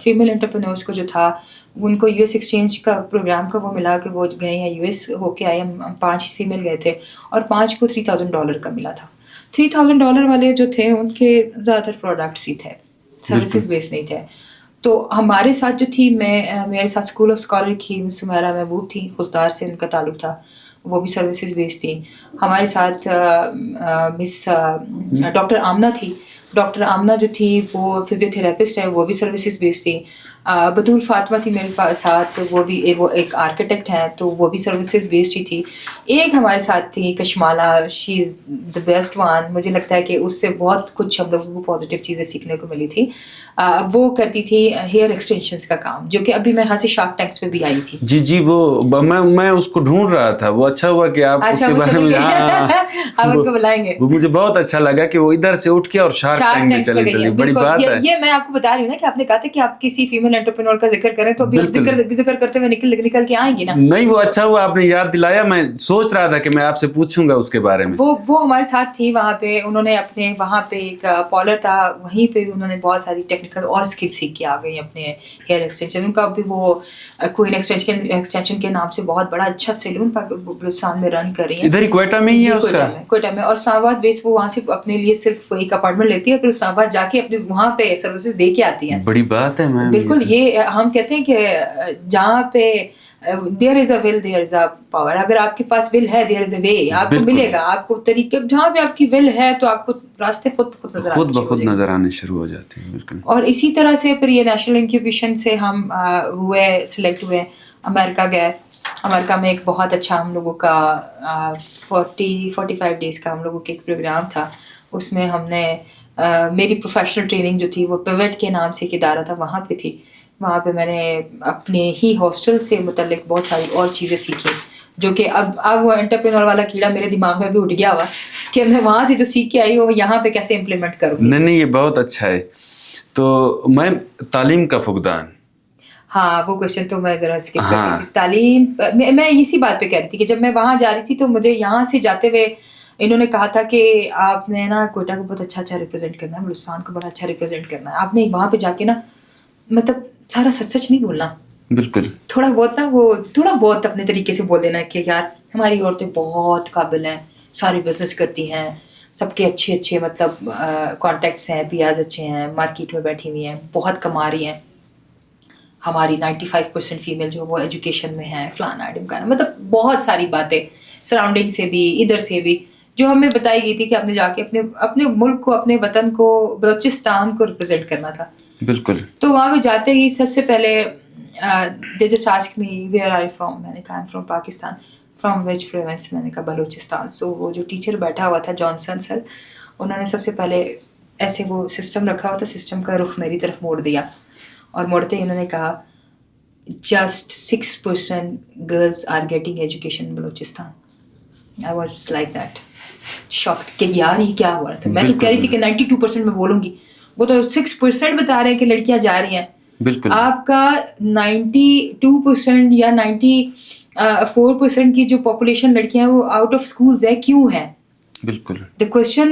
فیمیل انٹرپرینورس کو جو تھا ان کو US ایکسچینج کا پروگرام کا وہ ملا کہ وہ گئے ہیں US ہو کے آئے. ہم 5 فیمیل گئے تھے اور 5 کو $3,000 کا ملا تھا. $3,000 والے جو تھے ان کے زیادہ تر پروڈکٹس ہی تھے، سروسز بیس نہیں تھے. تو ہمارے ساتھ جو تھی، میرے ساتھ اسکول آف اسکالر کی مس سمیرا محبوب تھی، خضدار سے ان کا تعلق تھا، وہ بھی سروسز بیس تھی. ہمارے ساتھ مس ڈاکٹر آمنہ تھی. ڈاکٹر آمنہ جو تھی وہ فزیو تھراپسٹ ہے، وہ بھی سروسز بیس تھی. بطول فاطمہ تھی میرے ساتھ، وہ ایک آرکیٹیکٹ ہیں، تو وہ بھی سروسز بیسڈ ہی تھی. ایک ہمارے ساتھ تھی کشمالہ، شی از دا بیسٹ ون. مجھے لگتا ہے کہ اس سے بہت کچھ ہم لوگوں کو پازیٹیو چیزیں سیکھنے کو ملی تھی. وہ کرتی تھی ہیئر ایکسٹینشنس کا کام، جو کہ ابھی میرے خیال سے شارک ٹینکس پہ بھی آئی تھی. جی وہ میں اس کو ڈھونڈ رہا تھا. وہ اچھا ہوا کہ آپ اس کے بارے میں ہم ان کو بلائیں گے. وہ مجھے بہت اچھا لگا کہ وہ ادھر سے اٹھ کے اور شارک ٹینک میں چلی گئی. بڑی بات ہے. یہ میں آپ کو بتا رہی ہوں نا کہ آپ نے کہا تھا کہ آپ کسی فیمیل انٹرپرینور کا ذکر کریں تو ابھی ذکر کرتے ہوئے نکل کے آئیں گے نا. نہیں وہ اچھا ہوا آپ نے یاد دلایا. میں سوچ رہا تھا کہ میں آپ سے پوچھوں گا اس کے بارے میں. وہ ہمارے ساتھ تھی وہاں پہ. انہوں نے اپنے وہاں پہ ایک پارلر تھا، وہیں پہ انہوں نے بہت ساری ٹیکنیکل اور اسکل سیکھ کے آ گئی اپنے ہیئر ایکسٹینشن. ان کا ابھی وہ کوئن ایکسٹینشن کے نام سے بہت بڑا اچھا سیلون بلوچستان میں رن کر رہی ہیں. ادھر ہی کوئٹہ میں ہی ہے اس کا؟ کوئٹہ میں. اور اسلام آباد بیس وہ وہاں سے اپنے لیے صرف ایک اپارٹمنٹ لیتی ہے، پھر اسلام آباد جا کے اپنے وہاں پہ سروسز دے کے آتی ہیں. بڑی بات ہے میم. بالکل. یہ ہم کہتے ہیں کہ جہاں پہ دیر از اے ول دیر از اے پاور. اگر آپ کے پاس ول ہے دیر از اے وے. آپ کو ملے گا، آپ کو طریقے، جہاں پہ آپ کی ول ہے تو آپ کو راستے خود بخود نظر آنے شروع ہو جاتے ہیں. بالکل. اور اسی طرح سے پھر یہ نیشنل انکیوبیشن سے ہم سلیکٹ ہوئے، امریکہ گئے. امریکہ میں ایک بہت اچھا ہم لوگوں کا 45 ڈیز کا ہم لوگوں کا ایک پروگرام تھا. اس میں ہم نے میری پروفیشنل ٹریننگ جو تھی وہ پیوٹ کے نام سے ایک ادارہ تھا، وہاں پہ تھی. وہاں پہ میں نے اپنے ہی ہاسٹل سے متعلق بہت ساری اور چیزیں سیکھی، جو کہ اب وہ انٹرپرینور والا کیڑا میرے دماغ میں بھی اٹھ گیا ہوا کہ میں وہاں سے جو سیکھ کے آئی ہوں یہاں پہ کیسے امپلیمنٹ کروں. نہیں یہ بہت اچھا ہے. تو میں تعلیم کا فقدان، ہاں وہ کوشچن تو میں ذرا اسکپ کر رہی تھی. تعلیم میں اسی بات پہ کہہ رہی تھی کہ جب میں وہاں جا رہی تھی تو مجھے یہاں سے جاتے ہوئے انہوں نے کہا تھا کہ آپ نے نا کوئٹہ کو بہت اچھا ریپرزینٹ کرنا ہے، بلوچستان کو بڑا اچھا ریپرزینٹ کرنا ہے. آپ نے وہاں پہ جا کے نا مطلب سارا سچ نہیں بولنا. بالکل. تھوڑا بہت اپنے طریقے سے بول دینا کہ یار ہماری عورتیں بہت قابل ہیں، ساری بزنس کرتی ہیں، سب کے اچھے مطلب کانٹیکٹس ہیں، پیاز اچھے ہیں، مارکیٹ میں بیٹھی ہوئی ہیں، بہت کما رہی ہیں. ہماری 95% فیمیل جو وہ ایجوکیشن میں ہیں، فلانا ڈمکانا، مطلب بہت ساری باتیں سراؤنڈنگ سے بھی ادھر سے بھی جو ہمیں بتائی گئی تھی کہ ہم نے جا کے اپنے ملک کو, اپنے وطن کو, بلوچستان کو ریپرزینٹ کرنا تھا. بالکل. تو وہاں پہ جاتے ہی سب سے پہلے they just asked me where are you from. میں نے کہا I'm from Pakistan. From which province. میں نے کہا بلوچستان. سو وہ جو ٹیچر بیٹھا ہوا تھا جانسن سر, انہوں نے سب سے پہلے ایسے وہ سسٹم رکھا ہوا تھا, سسٹم کا رخ میری طرف موڑ دیا, اور موڑتے ہی انہوں نے کہا just 6% girls are getting education in Balochistan. I was like that shocked کہ یار یہ کیا ہوا تھا. میں تو کہہ رہی تھی کہ 92% میں بولوں گی, وہ تو 6% بتا رہے ہیں کہ لڑکیاں جا رہی ہیں. بالکل. آپ کا 92% یا 94% کی جو پاپولیشن لڑکیاں ہیں وہ آؤٹ آف اسکولز ہے, کیوں ہے؟ بالکل. The question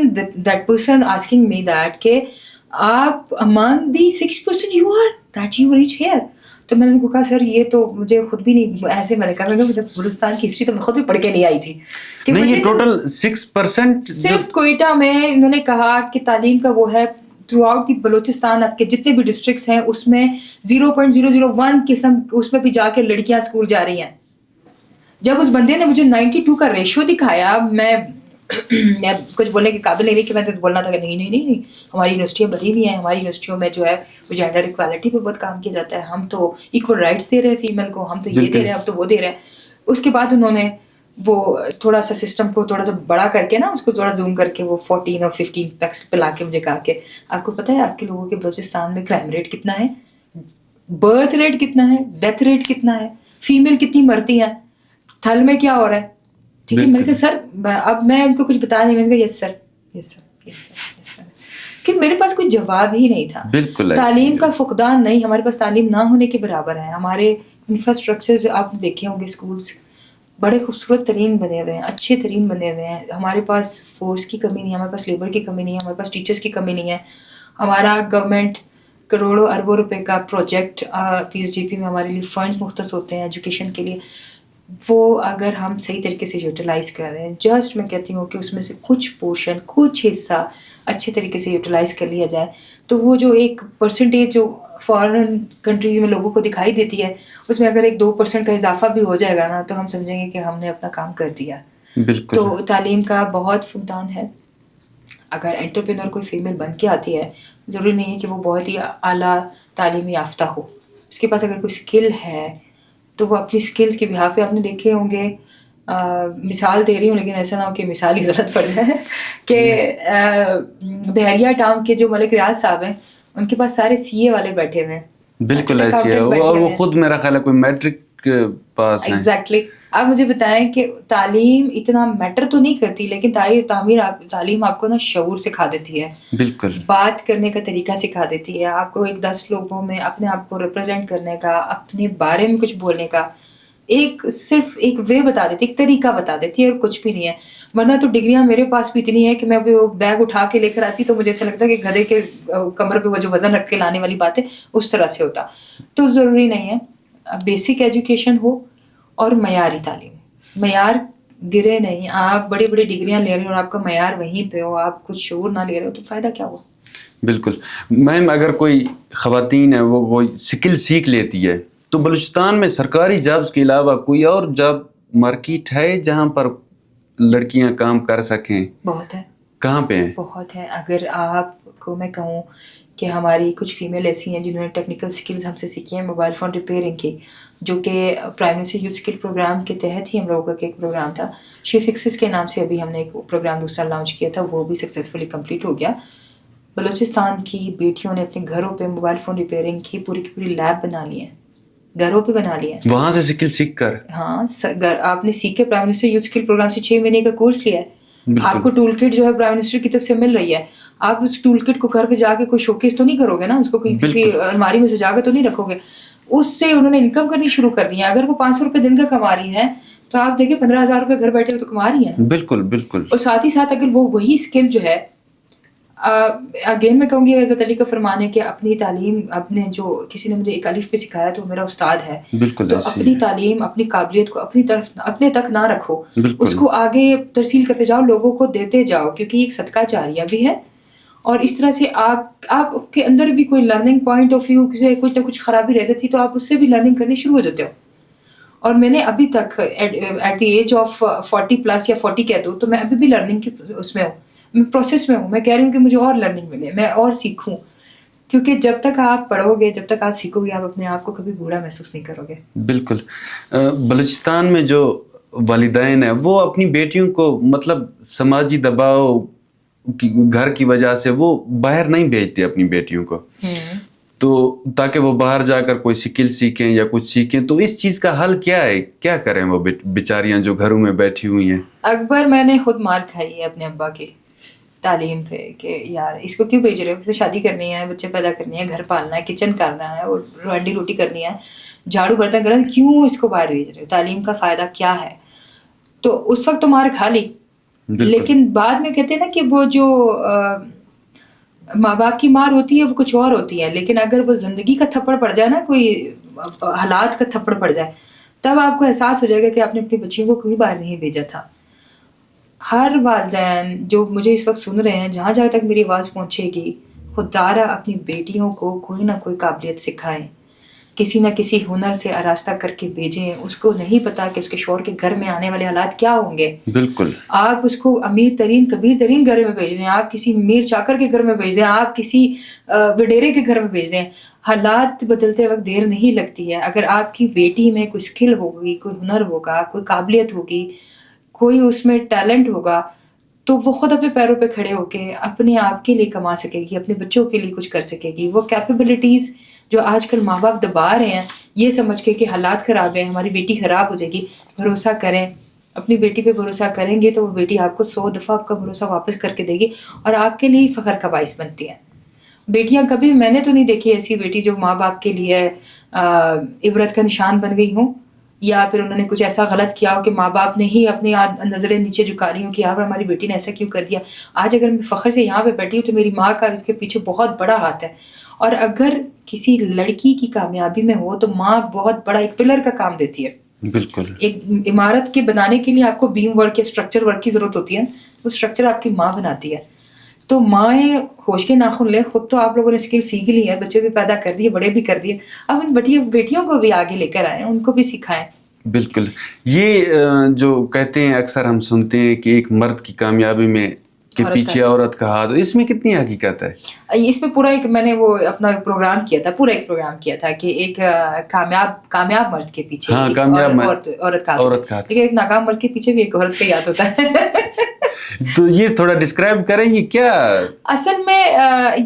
that person asking me that کہ آپ among the 6% you are that you reach here. تو میں نے ان کو کہا سر یہ تو مجھے خود بھی نہیں, ایسے میں نے کہا بلوچستان کی ہسٹری تو میں خود بھی پڑھ کے نہیں آئی تھی. نہیں, یہ ٹوٹل 6% صرف کوئٹہ میں انہوں نے کہا کہ تعلیم کا وہ ہے تھرو آؤٹ دی بلوچستان کے جتنے بھی ڈسٹرکٹس ہیں اس میں 0.001 قسم اس میں بھی جا کے لڑکیاں اسکول جا رہی ہیں. جب اس بندے نے مجھے 92 کا ریشو دکھایا, میں کچھ بولنے کے قابل نہیں رہی کہ میں تو بولنا تھا کہ نہیں ہماری یونیورسٹیاں بڑی ہوئی ہیں, ہماری یونیورسٹیوں میں جو ہے وہ جینڈر ایکوالٹی پہ بہت کام کیا جاتا ہے, ہم تو ایکول رائٹس دے رہے ہیں فیمیل کو, ہم تو یہ دے رہے ہیں, اب تو وہ دے رہے ہیں. اس کے بعد انہوں نے وہ تھوڑا سا سسٹم کو تھوڑا سا بڑا کر کے نا, اس کو تھوڑا زوم کر کے وہ 14 اور 15 پیکس پہ لا کے مجھے کہا کہ آپ کو پتہ ہے آپ کے لوگوں کے بلوچستان میں کرائم ریٹ کتنا ہے, برتھ ریٹ کتنا ہے, ڈیتھ ریٹ کتنا ہے, فیمیل کتنی مرتی ہیں, تھل میں کیا ہو رہا ہے. ٹھیک ہے, میں نے کہا سر اب میں ان کو کچھ بتا نہیں, میں نے کہا یس سر یس سر یس سر یس سر, کہ میرے پاس کوئی جواب ہی نہیں تھا. بالکل. تعلیم کا فقدان نہیں, ہمارے پاس تعلیم نہ ہونے کے برابر ہے. ہمارے انفراسٹرکچر آپ نے دیکھے ہوں گے, اسکولس بڑے خوبصورت ترین بنے ہوئے ہیں, اچھے ترین بنے ہوئے ہیں. ہمارے پاس فورس کی کمی نہیں ہے, ہمارے پاس لیبر کی کمی نہیں ہے, ہمارے پاس ٹیچرس کی کمی نہیں ہے. ہمارا گورنمنٹ کروڑوں اربوں روپے کا project P S D P میں ہمارے لیے فنڈس مختص ہوتے ہیں ایجوکیشن کے لیے. وہ اگر ہم صحیح طریقے سے یوٹیلائز کر رہے ہیں, جسٹ میں کہتی ہوں کہ اس میں سے کچھ پورشن, کچھ حصہ اچھے طریقے سے یوٹیلائز کر لیا جائے, تو وہ جو 1% جو فارن کنٹریز میں لوگوں کو دکھائی دیتی ہے, اس میں اگر 1-2% کا اضافہ بھی ہو جائے گا نا, تو ہم سمجھیں گے کہ ہم نے اپنا کام کر دیا. بالکل. تو تعلیم کا بہت فقدان ہے. اگر انٹرپرینور کوئی فیمیل بن کے آتی ہے, ضروری نہیں ہے کہ وہ بہت ہی اعلیٰ تعلیمی یافتہ ہو. اس کے پاس اگر کوئی اسکل ہے تو وہ اپنی اسکلس کے بہاف پہ, آپ نے دیکھے ہوں گے, مثال دے رہی ہوں لیکن ایسا نہ ہو کہ مثال ہی غلط پڑ جائے, کہ بحریہ ٹاؤن کے جو ملک ریاض صاحب ہیں, ان کے پاس سارے CA والے بیٹھے ہوئے ہیں. بالکل ایسے ہے, اور وہ خود میرا خیال ہے کوئی میٹرک پاس ہیں. ایگزیکٹلی. آپ مجھے بتائیں کہ تعلیم اتنا میٹر تو نہیں کرتی, لیکن تعلیم آپ کو نا شعور سکھا دیتی ہے. بالکل. بات کرنے کا طریقہ سکھا دیتی ہے آپ کو, 10 لوگوں میں اپنے آپ کو ریپرزینٹ کرنے کا, اپنے بارے میں کچھ بولنے کا صرف ایک وے بتا دیتی ہے, ایک طریقہ بتا دیتی ہے, اور کچھ بھی نہیں ہے. ورنہ تو ڈگریاں میرے پاس بھی اتنی ہیں کہ میں ابھی وہ بیگ اٹھا کے لے کر آتی تو مجھے ایسا لگتا ہے کہ گدھے کے کمر پہ وہ جو وزن رکھ کے لانے والی بات ہے اس طرح سے ہوتا. تو ضروری نہیں ہے, بیسک ایجوکیشن ہو اور معیاری تعلیم, معیار گرے نہیں. آپ بڑی بڑی ڈگریاں لے رہے ہو اور آپ کا معیار وہیں پہ ہو, آپ کچھ شعور نہ لے رہے ہو, تو فائدہ کیا ہوا؟ بالکل. میم اگر کوئی خواتین ہے وہ کوئی سکل سیکھ لیتی ہے, تو بلوچستان میں سرکاری جابس کے علاوہ کوئی اور جاب مارکیٹ ہے جہاں پر لڑکیاں کام کر سکیں؟ بہت ہے. کہاں پہ ہیں؟ بہت ہے. اگر آپ کو میں کہوں کہ ہماری کچھ فیمیل ایسی ہیں جنہوں نے ٹیکنیکل سکلز ہم سے سیکھی ہیں, موبائل فون ریپیئرنگ کی, جو کہ prime minister youth skill programme کے تحت ہی ہم لوگوں کا ایک پروگرام تھا, شی فکسز کے نام سے ابھی ہم نے ایک پروگرام دوسرا لانچ کیا تھا, وہ بھی سکسیزفلی کمپلیٹ ہو گیا. بلوچستان کی بیٹیوں نے اپنے گھروں پہ موبائل فون ریپیئرنگ کی پوری کی پوری لیب بنا لی ہیں, گھروں پہ بنا لی ہیں, وہاں سے سکل سیکھ کر. ہاں, آپ نے سیکھ کے prime minister youth skill programme سے 6 مہینے کا کورس لیا ہے. آپ کو ٹول کٹ جو ہے پرائم منسٹر کی طرف سے مل رہی ہے. آپ اس ٹول کٹ کو گھر پہ جا کے کوئی شوکیس تو نہیں کرو گے نا, اس کو کسی الماری میں سجا کے تو نہیں رکھو گے. اس سے انہوں نے انکم کرنی شروع کر دی ہے. اگر وہ 500 روپے دن کا کما رہی ہیں تو آپ دیکھیں 15,000 روپے گھر بیٹھے تو کما رہی ہیں. بالکل بالکل. اور ساتھ ہی ساتھ اگر وہ وہی اسکل جو ہے, اگین میں کہوں گی حضرت علی کا فرمان ہے کہ اپنی تعلیم, اپنے جو کسی نے مجھے ایک الف پہ سکھایا تو وہ میرا استاد ہے. بالکل. تو اپنی تعلیم, اپنی قابلیت کو اپنی طرف اپنے تک نہ رکھو, بالکل. اس کو آگے ترسیل کرتے جاؤ, لوگوں کو دیتے جاؤ, کیونکہ ایک صدقہ جاریہ بھی ہے. اور اس طرح سے آپ کے اندر بھی کوئی لرننگ پوائنٹ آف ویو سے کچھ نہ کچھ خرابی رہ جاتی تو آپ اس سے بھی لرننگ کرنی شروع ہو جاتے ہو. اور میں نے ابھی تک ایٹ دی ایج آف 40+ یا 40 کہہ دو تو میں ابھی بھی لرننگ کی اس میں ہوں, میں پروسیس میں ہوں. میں کہہ رہی ہوں کہ مجھے اور لرننگ ملے, میں اور سیکھوں, کیونکہ جب تک آپ پڑھو گے, جب تک آپ سیکھو گے, آپ اپنے آپ کو کبھی بوڑھا محسوس نہیں کرو گے. بالکل. بلوچستان میں جو والدین ہیں وہ اپنی بیٹیوں کو مطلب سماجی دباؤ گھر کی وجہ سے وہ باہر نہیں بھیجتے اپنی بیٹیوں کو, تو تاکہ وہ باہر جا کر کوئی سکل سیکھیں یا کچھ سیکھیں. تو اس چیز کا حل کیا ہے, کیا کریں وہ بیچاریاں جو گھروں میں بیٹھی ہوئی ہیں؟ اکبر, میں نے خود مار کھائی ہے اپنے ابا کی تعلیم پہ کہ یار اس کو کیوں بھیج رہے ہو, اسے شادی کرنی ہے, بچے پیدا کرنی ہے, گھر پالنا ہے, کچن کرنا ہے, اور رنڈی روٹی کرنی ہے, جھاڑو برتن کرنا, کیوں اس کو باہر بھیج رہے ہو, تعلیم کا فائدہ کیا ہے. تو اس وقت تو مار کھا لی, لیکن بعد میں کہتے ہیں نا کہ وہ جو ماں باپ کی مار ہوتی ہے وہ کچھ اور ہوتی ہے, لیکن اگر وہ زندگی کا تھپڑ پڑ جائے نا, کوئی حالات کا تھپڑ پڑ جائے, تب آپ کو احساس ہو جائے گا کہ آپ نے اپنی بچیوں کو کبھی باہر نہیں بھیجا تھا. ہر والدین جو مجھے اس وقت سن رہے ہیں, جہاں جہاں تک میری آواز پہنچے گی, خوددارہ اپنی بیٹیوں کو کوئی نہ کوئی قابلیت سکھائیں, کسی نہ کسی ہنر سے آراستہ کر کے بھیجیں. اس کو نہیں پتا کہ اس کے شوہر کے گھر میں آنے والے حالات کیا ہوں گے. بالکل. آپ اس کو امیر ترین کبیر ترین گھر میں بھیج دیں, آپ کسی میر چاکر کے گھر میں بھیج دیں, آپ کسی وڈیرے کے گھر میں بھیج دیں, حالات بدلتے وقت دیر نہیں لگتی ہے. اگر آپ کی بیٹی میں کوئی اسکل ہوگی, کوئی ہنر ہوگا, کوئی قابلیت ہوگی, کوئی اس میں ٹیلنٹ ہوگا, تو وہ خود اپنے پیروں پہ کھڑے ہو کے اپنے آپ کے لیے کما سکے گی, اپنے بچوں کے لیے کچھ کر سکے گی. وہ کیپیبلٹیز جو آج کل ماں باپ دبا رہے ہیں یہ سمجھ کے کہ حالات خراب ہیں, ہماری بیٹی خراب ہو جائے گی, بھروسہ کریں, اپنی بیٹی پہ بھروسہ کریں گے تو وہ بیٹی آپ کو 100 دفعہ آپ کا بھروسہ واپس کر کے دے گی, اور آپ کے لیے فخر کا باعث بنتی ہیں. بیٹیاں کبھی, میں نے تو نہیں دیکھی ایسی بیٹی جو ماں باپ کے لیے عبرت کا نشان بن گئی ہوں, یا پھر انہوں نے کچھ ایسا غلط کیا ہو کہ ماں باپ نے ہی اپنی نظریں نیچے جھکا رہی ہوں کہ یہاں پر ہماری بیٹی نے ایسا کیوں کر دیا. آج اگر میں فخر سے یہاں پہ بیٹھی ہوں تو میری ماں کا اس کے پیچھے بہت بڑا ہاتھ ہے. اور اگر کسی لڑکی کی کامیابی میں ہو تو ماں بہت بڑا ایک پلر کا کام دیتی ہے. بالکل. ایک عمارت کے بنانے کے لیے آپ کو بیم ورک یا اسٹرکچر ورک کی ضرورت ہوتی ہے, وہ اسٹرکچر آپ کی ماں بناتی ہے. تو مائیں ہوش کے ناخن لیں, خود تو آپ لوگوں نے اسکل سیکھ لی ہے, بچے بھی پیدا کر دیے, بڑے بھی کر دیے, اب ان بیٹیوں کو بھی آگے لے کر آئیں, ان کو بھی سکھائیں. بالکل. یہ جو کہتے ہیں اکثر ہم سنتے ہیں کہ ایک مرد کی کامیابی میں کے پیچھے عورت کا ہاتھ, اس میں کتنی حقیقت ہے؟ اس میں پورا ایک, میں نے وہ اپنا پروگرام کیا تھا, پورا ایک پروگرام کیا تھا کہ ایک کامیاب مرد کے پیچھے ایک عورت کا ہاتھ ہے, لیکن ایک ناکام مرد کے پیچھے بھی ایک عورت کا ہی ہاتھ ہوتا ہے. تو یہ تھوڑا ڈسکرائب کریں, یہ کیا اصل میں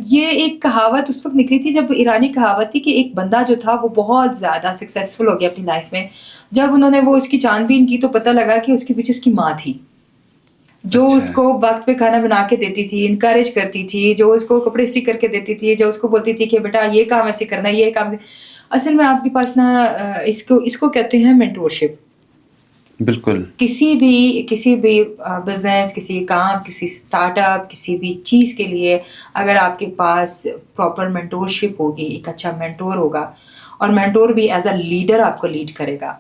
یہ ایک کہاوت اس وقت نکلی تھی جب ایرانی کہاوت تھی کہ ایک بندہ جو تھا وہ بہت زیادہ سکسیزفل ہو گیا اپنی لائف میں. جب انہوں نے وہ اس کی چھان بین کی تو پتہ لگا کہ اس کے پیچھے اس کی ماں تھی, جو اس کو وقت پہ کھانا بنا کے دیتی تھی, انکریج کرتی تھی, جو اس کو کپڑے سی کر کے دیتی تھی, جو اس کو بولتی تھی کہ بیٹا یہ کام ایسے کرنا ہے, یہ کام. اصل میں آپ کے پاس نا اس کو کہتے ہیں مینٹورشپ. بالکل. کسی بھی بزنس, کسی کام, کسی اسٹارٹ اپ, کسی بھی چیز کے لیے اگر آپ کے پاس پراپر مینٹورشپ ہوگی, ایک اچھا مینٹور ہوگا, اور مینٹور بھی ایز اے لیڈر آپ کو لیڈ کرے گا,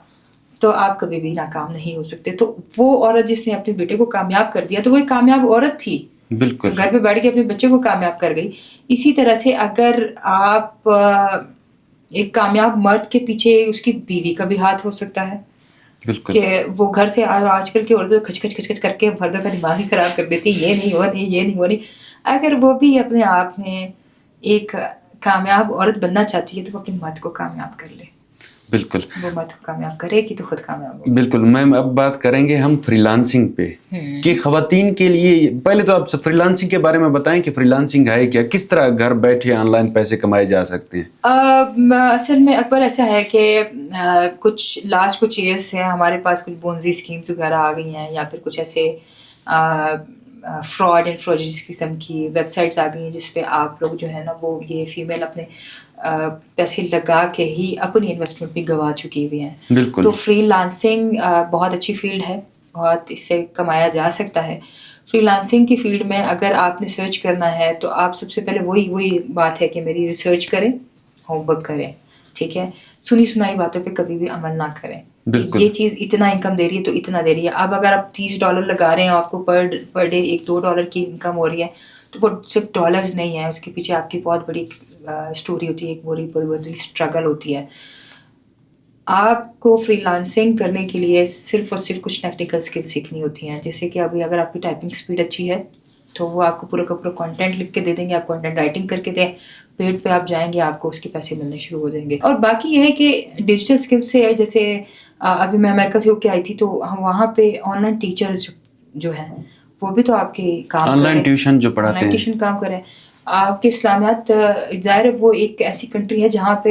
تو آپ کبھی بھی ناکام نہیں ہو سکتے. تو وہ عورت جس نے اپنے بیٹے کو کامیاب کر دیا تو وہ ایک کامیاب عورت تھی, بالکل, گھر پہ بیٹھ کے اپنے بچے کو کامیاب کر گئی. اسی طرح سے اگر آپ ایک کامیاب مرد کے پیچھے اس کی بیوی کا بھی ہاتھ ہو سکتا ہے, بالکل, کہ وہ گھر سے آج کل کی عورتیں کھچ کھچ کر کے مردوں کا دماغ ہی خراب کر دیتی, یہ نہیں وہ نہیں, یہ نہیں وہ نہیں. اگر وہ بھی اپنے آپ میں ایک کامیاب عورت بننا چاہتی ہے تو وہ اپنے مرد کو کامیاب کر لے. بالکل, وہ مرد کو کامیاب کرے گی تو خود کامیاب ہوگی. بالکل. میم اب بات کریں گے ہم فری لانسنگ پہ کہ خواتین کے لیے, پہلے تو آپ فری لانسنگ کے بارے میں بتائیں کہ فری لانسنگ ہے کیا, کس طرح گھر بیٹھے آن لائن پیسے کمائے جا سکتے ہیں؟ اصل میں اکبر ایسا ہے کہ کچھ ایئرس سے ہمارے پاس کچھ بونزی اسکیمس وغیرہ آ گئی ہیں, یا پھر کچھ ایسے فراڈ اینڈ فراڈیس قسم کی ویب سائٹس آ گئی ہیں جس پہ آپ لوگ جو ہے نا وہ یہ فیمیل اپنے پیسے لگا کے ہی اپنی انویسٹمنٹ بھی گنوا چکی ہوئی ہیں. بالکل. تو فری لانسنگ بہت اچھی فیلڈ ہے, بہت اس سے کمایا جا سکتا ہے. فری لانسنگ کی فیلڈ میں اگر آپ نے سرچ کرنا ہے تو آپ سب سے پہلے وہی بات ہے کہ میری ریسرچ کریں, ہوم ورک کریں, ٹھیک ہے, سنی سنائی باتوں پہ کبھی بھی عمل نہ کریں. یہ چیز اتنا انکم دے رہی ہے تو اتنا دے رہی ہے. اب اگر آپ $30 لگا رہے ہیں, آپ کو پر ڈے $1-2 کی انکم ہو رہی ہے, تو وہ صرف ڈالرز نہیں ہے, اس کے پیچھے آپ کی بہت بڑی اسٹوری ہوتی ہے, ایک بڑی اسٹرگل ہوتی ہے. آپ کو فری لانسنگ کرنے کے لیے صرف اور صرف کچھ ٹیکنیکل اسکل سیکھنی ہوتی ہیں. جیسے کہ ابھی اگر آپ کی ٹائپنگ اسپیڈ اچھی ہے تو وہ آپ کو پورا کا پورا کانٹینٹ لکھ کے دے دیں گے, آپ کانٹینٹ رائٹنگ کر کے دیں, پیڈ پہ آپ جائیں گے, آپ کو اس کے پیسے ملنے شروع ہو جائیں گے. اور باقی یہ ہے کہ ڈیجیٹل اسکل سے, جیسے ابھی میں امریکہ سے ہو کے آئی تھی تو ہم وہاں پہ آن لائن ٹیچرز جو ہیں وہ بھی تو آپ کے کام آن لائن ٹیوشن جو پڑھاتے ہیں, آن لائن ٹیوشن کام کریں. آپ کے اسلامیات ظاہر ہے وہ ایک ایسی کنٹری ہے جہاں پہ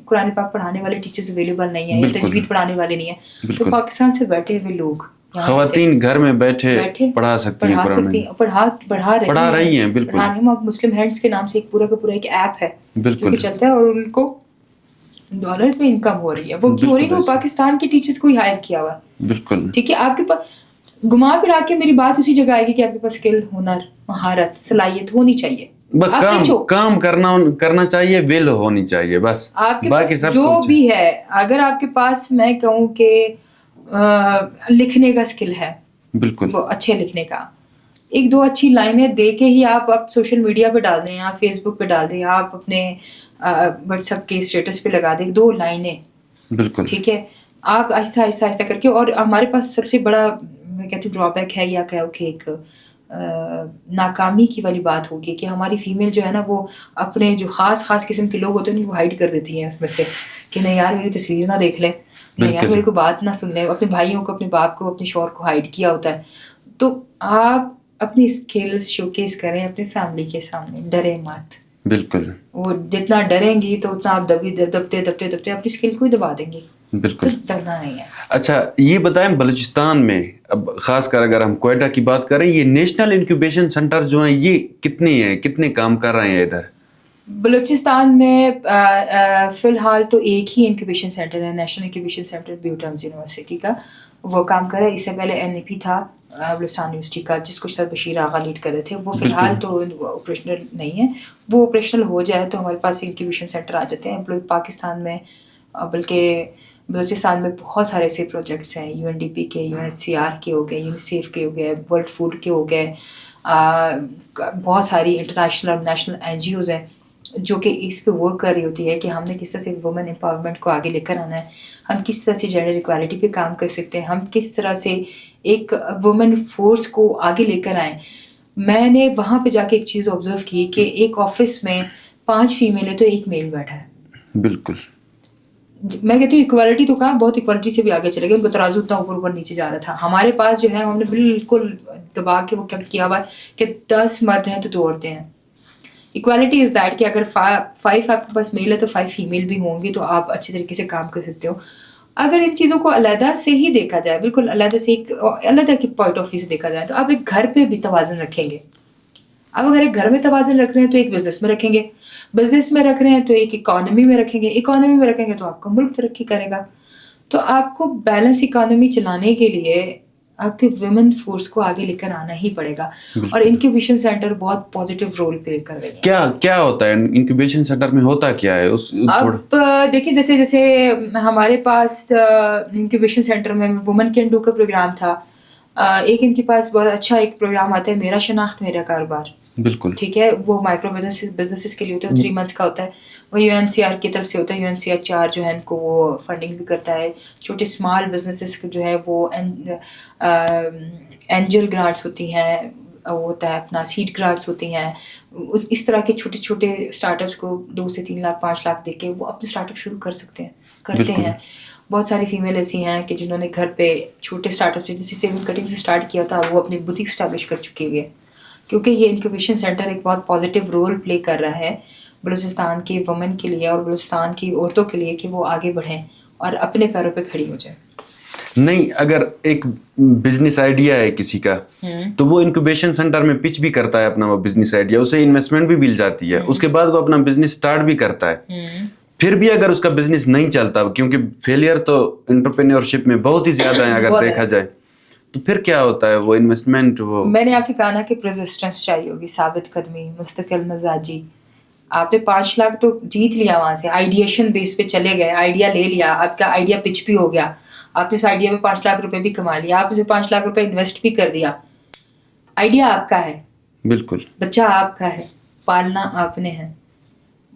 قرآن پاک پڑھانے والے ٹیچرز اویلیبل نہیں ہیں یا تجوید پڑھانے والے نہیں ہیں, تو پاکستان سے بیٹھے ہوئے لوگ, خواتین گھر میں بیٹھے پڑھا سکتی ہیں, پڑھا رہی ہیں. بالکل, مسلم ہینڈس کے نام سے ایک پورا کا پورا ایک ایپ ہے جو کہ چلتا ہے, اور ان کو ڈالرز میں انکم ہو رہی ہے. وہ کیوں ہو رہی ہے؟ وہ پاکستان کے ٹیچرز کو ہی ہائر کیا ہوا ہے. بالکل ٹھیک ہے, آپ کے پاس گھما پھرا کے میری بات اسی جگہ آئے گی کہ آپ کے پاس اسکل, ہنر, مہارت, صلاحیت ہونی چاہیے. کام کرنا چاہیے, ویل ہونی چاہیے, بس آپ کے پاس جو بھی ہے. اگر آپ کے پاس میں کہوں کہ لکھنے کا اسکل ہے, بالکل وہ اچھے لکھنے کا, ایک دو اچھی لائنیں دے کے ہی آپ سوشل میڈیا پہ ڈال دیں, آپ فیس بک پہ ڈال دیں, آپ اپنے واٹس ایپ کے اسٹیٹس پہ لگا دیں 2 لائنیں. بالکل ٹھیک ہے, آپ آہستہ آہستہ آہستہ کر کے. اور ہمارے پاس سب سے بڑا میں کہتی ہوں ڈرا بیک ہے, یا کہو کہ ایک ناکامی کی والی بات ہوگی کہ ہماری فیمیل جو ہے نا وہ اپنے جو خاص قسم کے لوگ ہوتے ہیں وہ ہائڈ کر دیتی ہیں اس میں سے, کہ نہیں یار میری تصویر نہ دیکھ لیں, نہیں یار میری کو بات نہ سن لیں. اپنے بھائیوں کو, اپنے باپ کو, اپنے شوہر کو ہائڈ کیا ہوتا ہے. تو آپ اپنی اسکلز شوکیس کریں اپنے فیملی کے سامنے, ڈریں مت. بالکل, وہ جتنا ڈریں گی تو اتنا آپ دبتے اپنی اسکل کو ہی دبا دیں گی. بالکل, ڈرنا نہیں ہے. اچھا یہ بتائیں, بلوچستان میں اب خاص کر اگر ہم کوئٹہ کی بات کریں, یہ نیشنل انکیوبیشن سینٹر جو ہیں یہ کتنے کام کر رہے ہیں ادھر؟ بلوچستان میں فی الحال تو ایک ہی انکیوبیشن سینٹر ہے, نیشنل انکیوبیشن سینٹر بیوٹرمز یونیورسٹی کا, وہ کام کرے. اس سے پہلے NEP تھا بلوچستان یونیورسٹی کا, جس کو شاید بشیر آغا لیڈ کر رہے تھے. وہ فی الحال تو آپریشنل نہیں ہے. وہ آپریشنل ہو جائے تو ہمارے پاس انکیوبیشن سینٹر آ جاتے ہیں پاکستان میں, بلکہ بلوچستان میں بہت سارے ایسے پروجیکٹس ہیں, UNDP کے, UNHCR کے ہو گئے, یونیسیف کے ہو گئے, ورلڈ فوڈ کے ہو گئے, بہت ساری انٹرنیشنل اور نیشنل NGOs ہیں جو کہ اس پہ ورک کر رہی ہوتی ہے کہ ہم نے کس طرح سے وومن امپاورمنٹ کو آگے لے کر آنا ہے, ہم کس طرح سے جینڈر ایکوالٹی پہ کام کر سکتے ہیں, ہم کس طرح سے ایک وومن فورس کو آگے لے کر آئیں. میں نے وہاں پہ جا کے ایک چیز آبزرو کی کہ ایک آفس میں 5 فیمیل ہے تو 1 میل بیٹھا ہے. بالکل, میں کہتی ہوں ایکوالٹی تو کہا, بہت ایکوالٹی سے بھی آگے چلے گئے, ان کو ترازو اتنا اوپر نیچے جا رہا تھا. ہمارے پاس جو ہے ہم نے بالکل دبا کے وہ کیا ہوا ہے کہ 10 مرد ہیں تو 2 عورتیں ہیں. ایکوالٹی از دیٹ کہ اگر 5 آپ کے پاس میل ہے تو 5 فیمیل بھی ہوں گی تو آپ اچھے طریقے سے کام کر سکتے ہو. اگر ان چیزوں کو علیحدہ سے ہی دیکھا جائے, بالکل علیحدہ سے ایک علیحدہ کے پوائنٹ آف ویو سے دیکھا جائے, تو آپ ایک گھر پہ بھی توازن رکھیں گے. اب اگر ایک گھر میں توازن رکھ رہے ہیں تو ایک بزنس میں رکھیں گے, بزنس میں رکھ رہے ہیں تو ایک اکانومی میں رکھیں گے, اکانومی میں رکھیں گے تو آپ کا ملک ترقی کرے گا. تو آپ کو بیلنس اکانومی چلانے کے لیے آپ کے ویمن فورس کو آگے لے کر آنا ہی پڑے گا. اور انکیوبیشن سینٹر بہت پازیٹیو رول پلے کر رہے ہیں. کیا ہوتا ہے انکیوبیشن سینٹر میں, ہوتا کیا ہے؟ اب دیکھیں جیسے ہمارے پاس انکیوبیشن سینٹر میں وومن کین ڈو کا پروگرام تھا. ایک ان کے پاس بہت اچھا ایک پروگرام آتا ہے, میرا شناخت میرا کاروبار. بالکل, ٹھیک ہے, وہ مائکرو بزنسز کے لیے ہوتا ہے, 3 months کا ہوتا ہے. وہ UNCR کی طرف سے ہوتا ہے. UNCR جو ہے ان کو وہ فنڈنگ بھی کرتا ہے. چھوٹے اسمال بزنسز جو ہے وہ اینجل گرانٹس ہوتی ہیں, وہ ہوتا ہے اپنا سیڈ گرانٹس ہوتی ہیں. اس طرح کے چھوٹے چھوٹے اسٹارٹ اپس کو 2 سے 3 لاکھ 5 لاکھ دے کے وہ اپنے اسٹارٹ اپ شروع کر سکتے ہیں, کرتے ہیں. بہت ساری فیمیل ایسی ہیں کہ جنہوں نے گھر پہ چھوٹے اسٹارٹ اپ سے, جیسے سیون کٹنگ سے اسٹارٹ کیا تھا, وہ اپنی بوتیک اسٹیبلش کر چکی ہے. کیونکہ یہ انکیوبیشن سینٹر ایک بہت پازیٹیو رول پلے کر رہا ہے بلوچستان کی وومن کے لیے اور بلوچستان کی عورتوں کے لیے کہ وہ آگے بڑھیں اور اپنے پیروں پہ کھڑی ہو جائیں. نہیں, اگر ایک بزنس آئیڈیا ہے کسی کا تو وہ انکیوبیشن سینٹر میں پچ بھی کرتا ہے اپنا وہ بزنس آئیڈیا, اسے انویسٹمنٹ بھی مل جاتی ہے, اس کے بعد وہ اپنا بزنس سٹارٹ بھی کرتا ہے. پھر بھی اگر اس کا بزنس نہیں چلتا, کیونکہ فیلئر تو انٹرپرینیورشپ میں بہت ہی زیادہ ہیں اگر دیکھا جائے, تو پھر کیا ہوتا ہے وہ انویسٹمنٹ؟ وہ میں نے آپ سے کہا نا کہ پرزسٹنس چاہیے ہوگی, ثابت قدمی, مستقل مزاجی. آپ نے 5 لاکھ تو جیت لیا وہاں سے, آئیڈیشن بیس پہ چلے گئے, آئیڈیا لے لیا, آپ کا آئیڈیا پچ بھی ہو گیا, آپ نے اس آئیڈیا میں 5 لاکھ روپے بھی کما لیا, آپ اسے 5 لاکھ روپے انویسٹ بھی کر دیا. آئیڈیا آپ کا ہے, بالکل, بچہ آپ کا ہے, پالنا آپ نے ہے,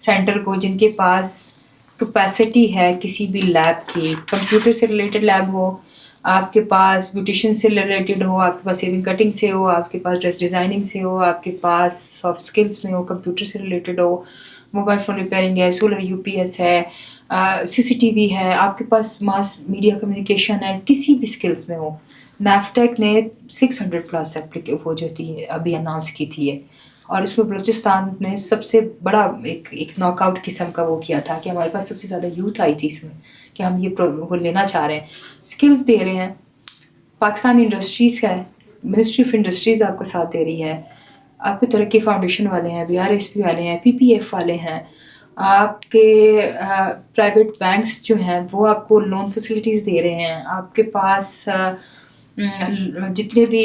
سینٹر کو جن کے پاس کیپیسٹی ہے کسی بھی لیب کی, کمپیوٹر سے ریلیٹڈ لیب ہو, آپ کے پاس بیوٹیشین سے ریلیٹڈ ہو, آپ کے پاس شیونگ کٹنگ سے ہو, آپ کے پاس ڈریس ڈیزائننگ سے ہو, آپ کے پاس سافٹ اسکلس میں ہو, کمپیوٹر سے ریلیٹڈ ہو, موبائل فون ریپیئرنگ ہے, سولر یو پی ایس ہے, سی سی ٹی وی ہے, آپ کے پاس ماس میڈیا کمیونیکیشن ہے, کسی بھی اسکلس میں ہو. نیفٹیک نے 600+ وہ جو تھی ابھی اناؤنس کی تھی اور اس میں بلوچستان نے سب سے بڑا ایک ناک آؤٹ قسم کا وہ کیا تھا کہ ہمارے پاس سب سے زیادہ یوتھ آئی تھی اس میں کہ ہم یہ وہ لینا چاہ رہے ہیں, اسکلز دے رہے ہیں. پاکستان انڈسٹریز کا ہے, منسٹری آف انڈسٹریز آپ کا ساتھ دے رہی ہے, آپ کے ترقی فاؤنڈیشن والے ہیں, BRSP والے ہیں, PPF والے ہیں, آپ کے پرائیویٹ بینکس جو ہیں وہ آپ کو لون فیسلٹیز دے رہے ہیں, آپ کے پاس جتنے بھی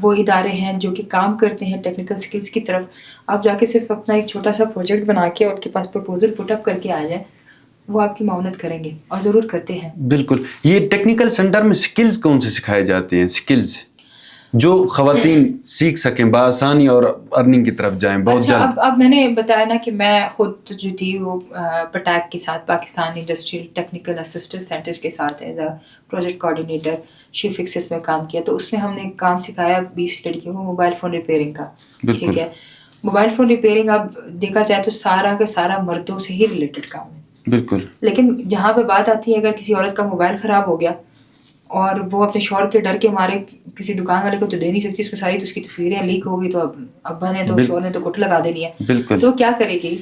وہ ادارے ہیں جو کہ کام کرتے ہیں ٹیکنیکل سکلز کی طرف, آپ جا کے صرف اپنا ایک چھوٹا سا پروجیکٹ بنا کے اور کے پاس پرپوزل پٹ اپ کر کے آ جائیں, وہ آپ کی معاونت کریں گے اور ضرور کرتے ہیں. بالکل. یہ ٹیکنیکل سینٹر میں سکلز کون سے سکھائے جاتے ہیں, سکلز جو خواتین سیکھ سکیں بآسانی اور ارننگ کی طرف جائیں بہت جلد؟ اب میں نے بتایا نا کہ میں خود جو تھی وہ پٹیک کے ساتھ Pakistan industrial technical assistance centre کے ساتھ ایز اے پروجیکٹ کوآرڈینیٹر شیف فکسس میں کام کیا, تو اس میں ہم نے کام سکھایا 20 لڑکیوں کو موبائل فون ریپیئرنگ کا. ٹھیک ہے, موبائل فون ریپیئرنگ اب دیکھا جائے تو سارا کا سارا مردوں سے ہی ریلیٹڈ کام ہے. بالکل. لیکن جہاں پہ بات آتی ہے اگر کسی عورت کا موبائل خراب ہو گیا اور وہ اپنے شوہر کے ڈر کے مارے کسی دکان والے کو تو دے نہیں سکتی, اس میں ساری تو اس کی تصویریں لیک ہو گئی, تو اب ابا نے تو شوہر نے تو کٹ لگا دینی ہے, تو کیا کرے گی,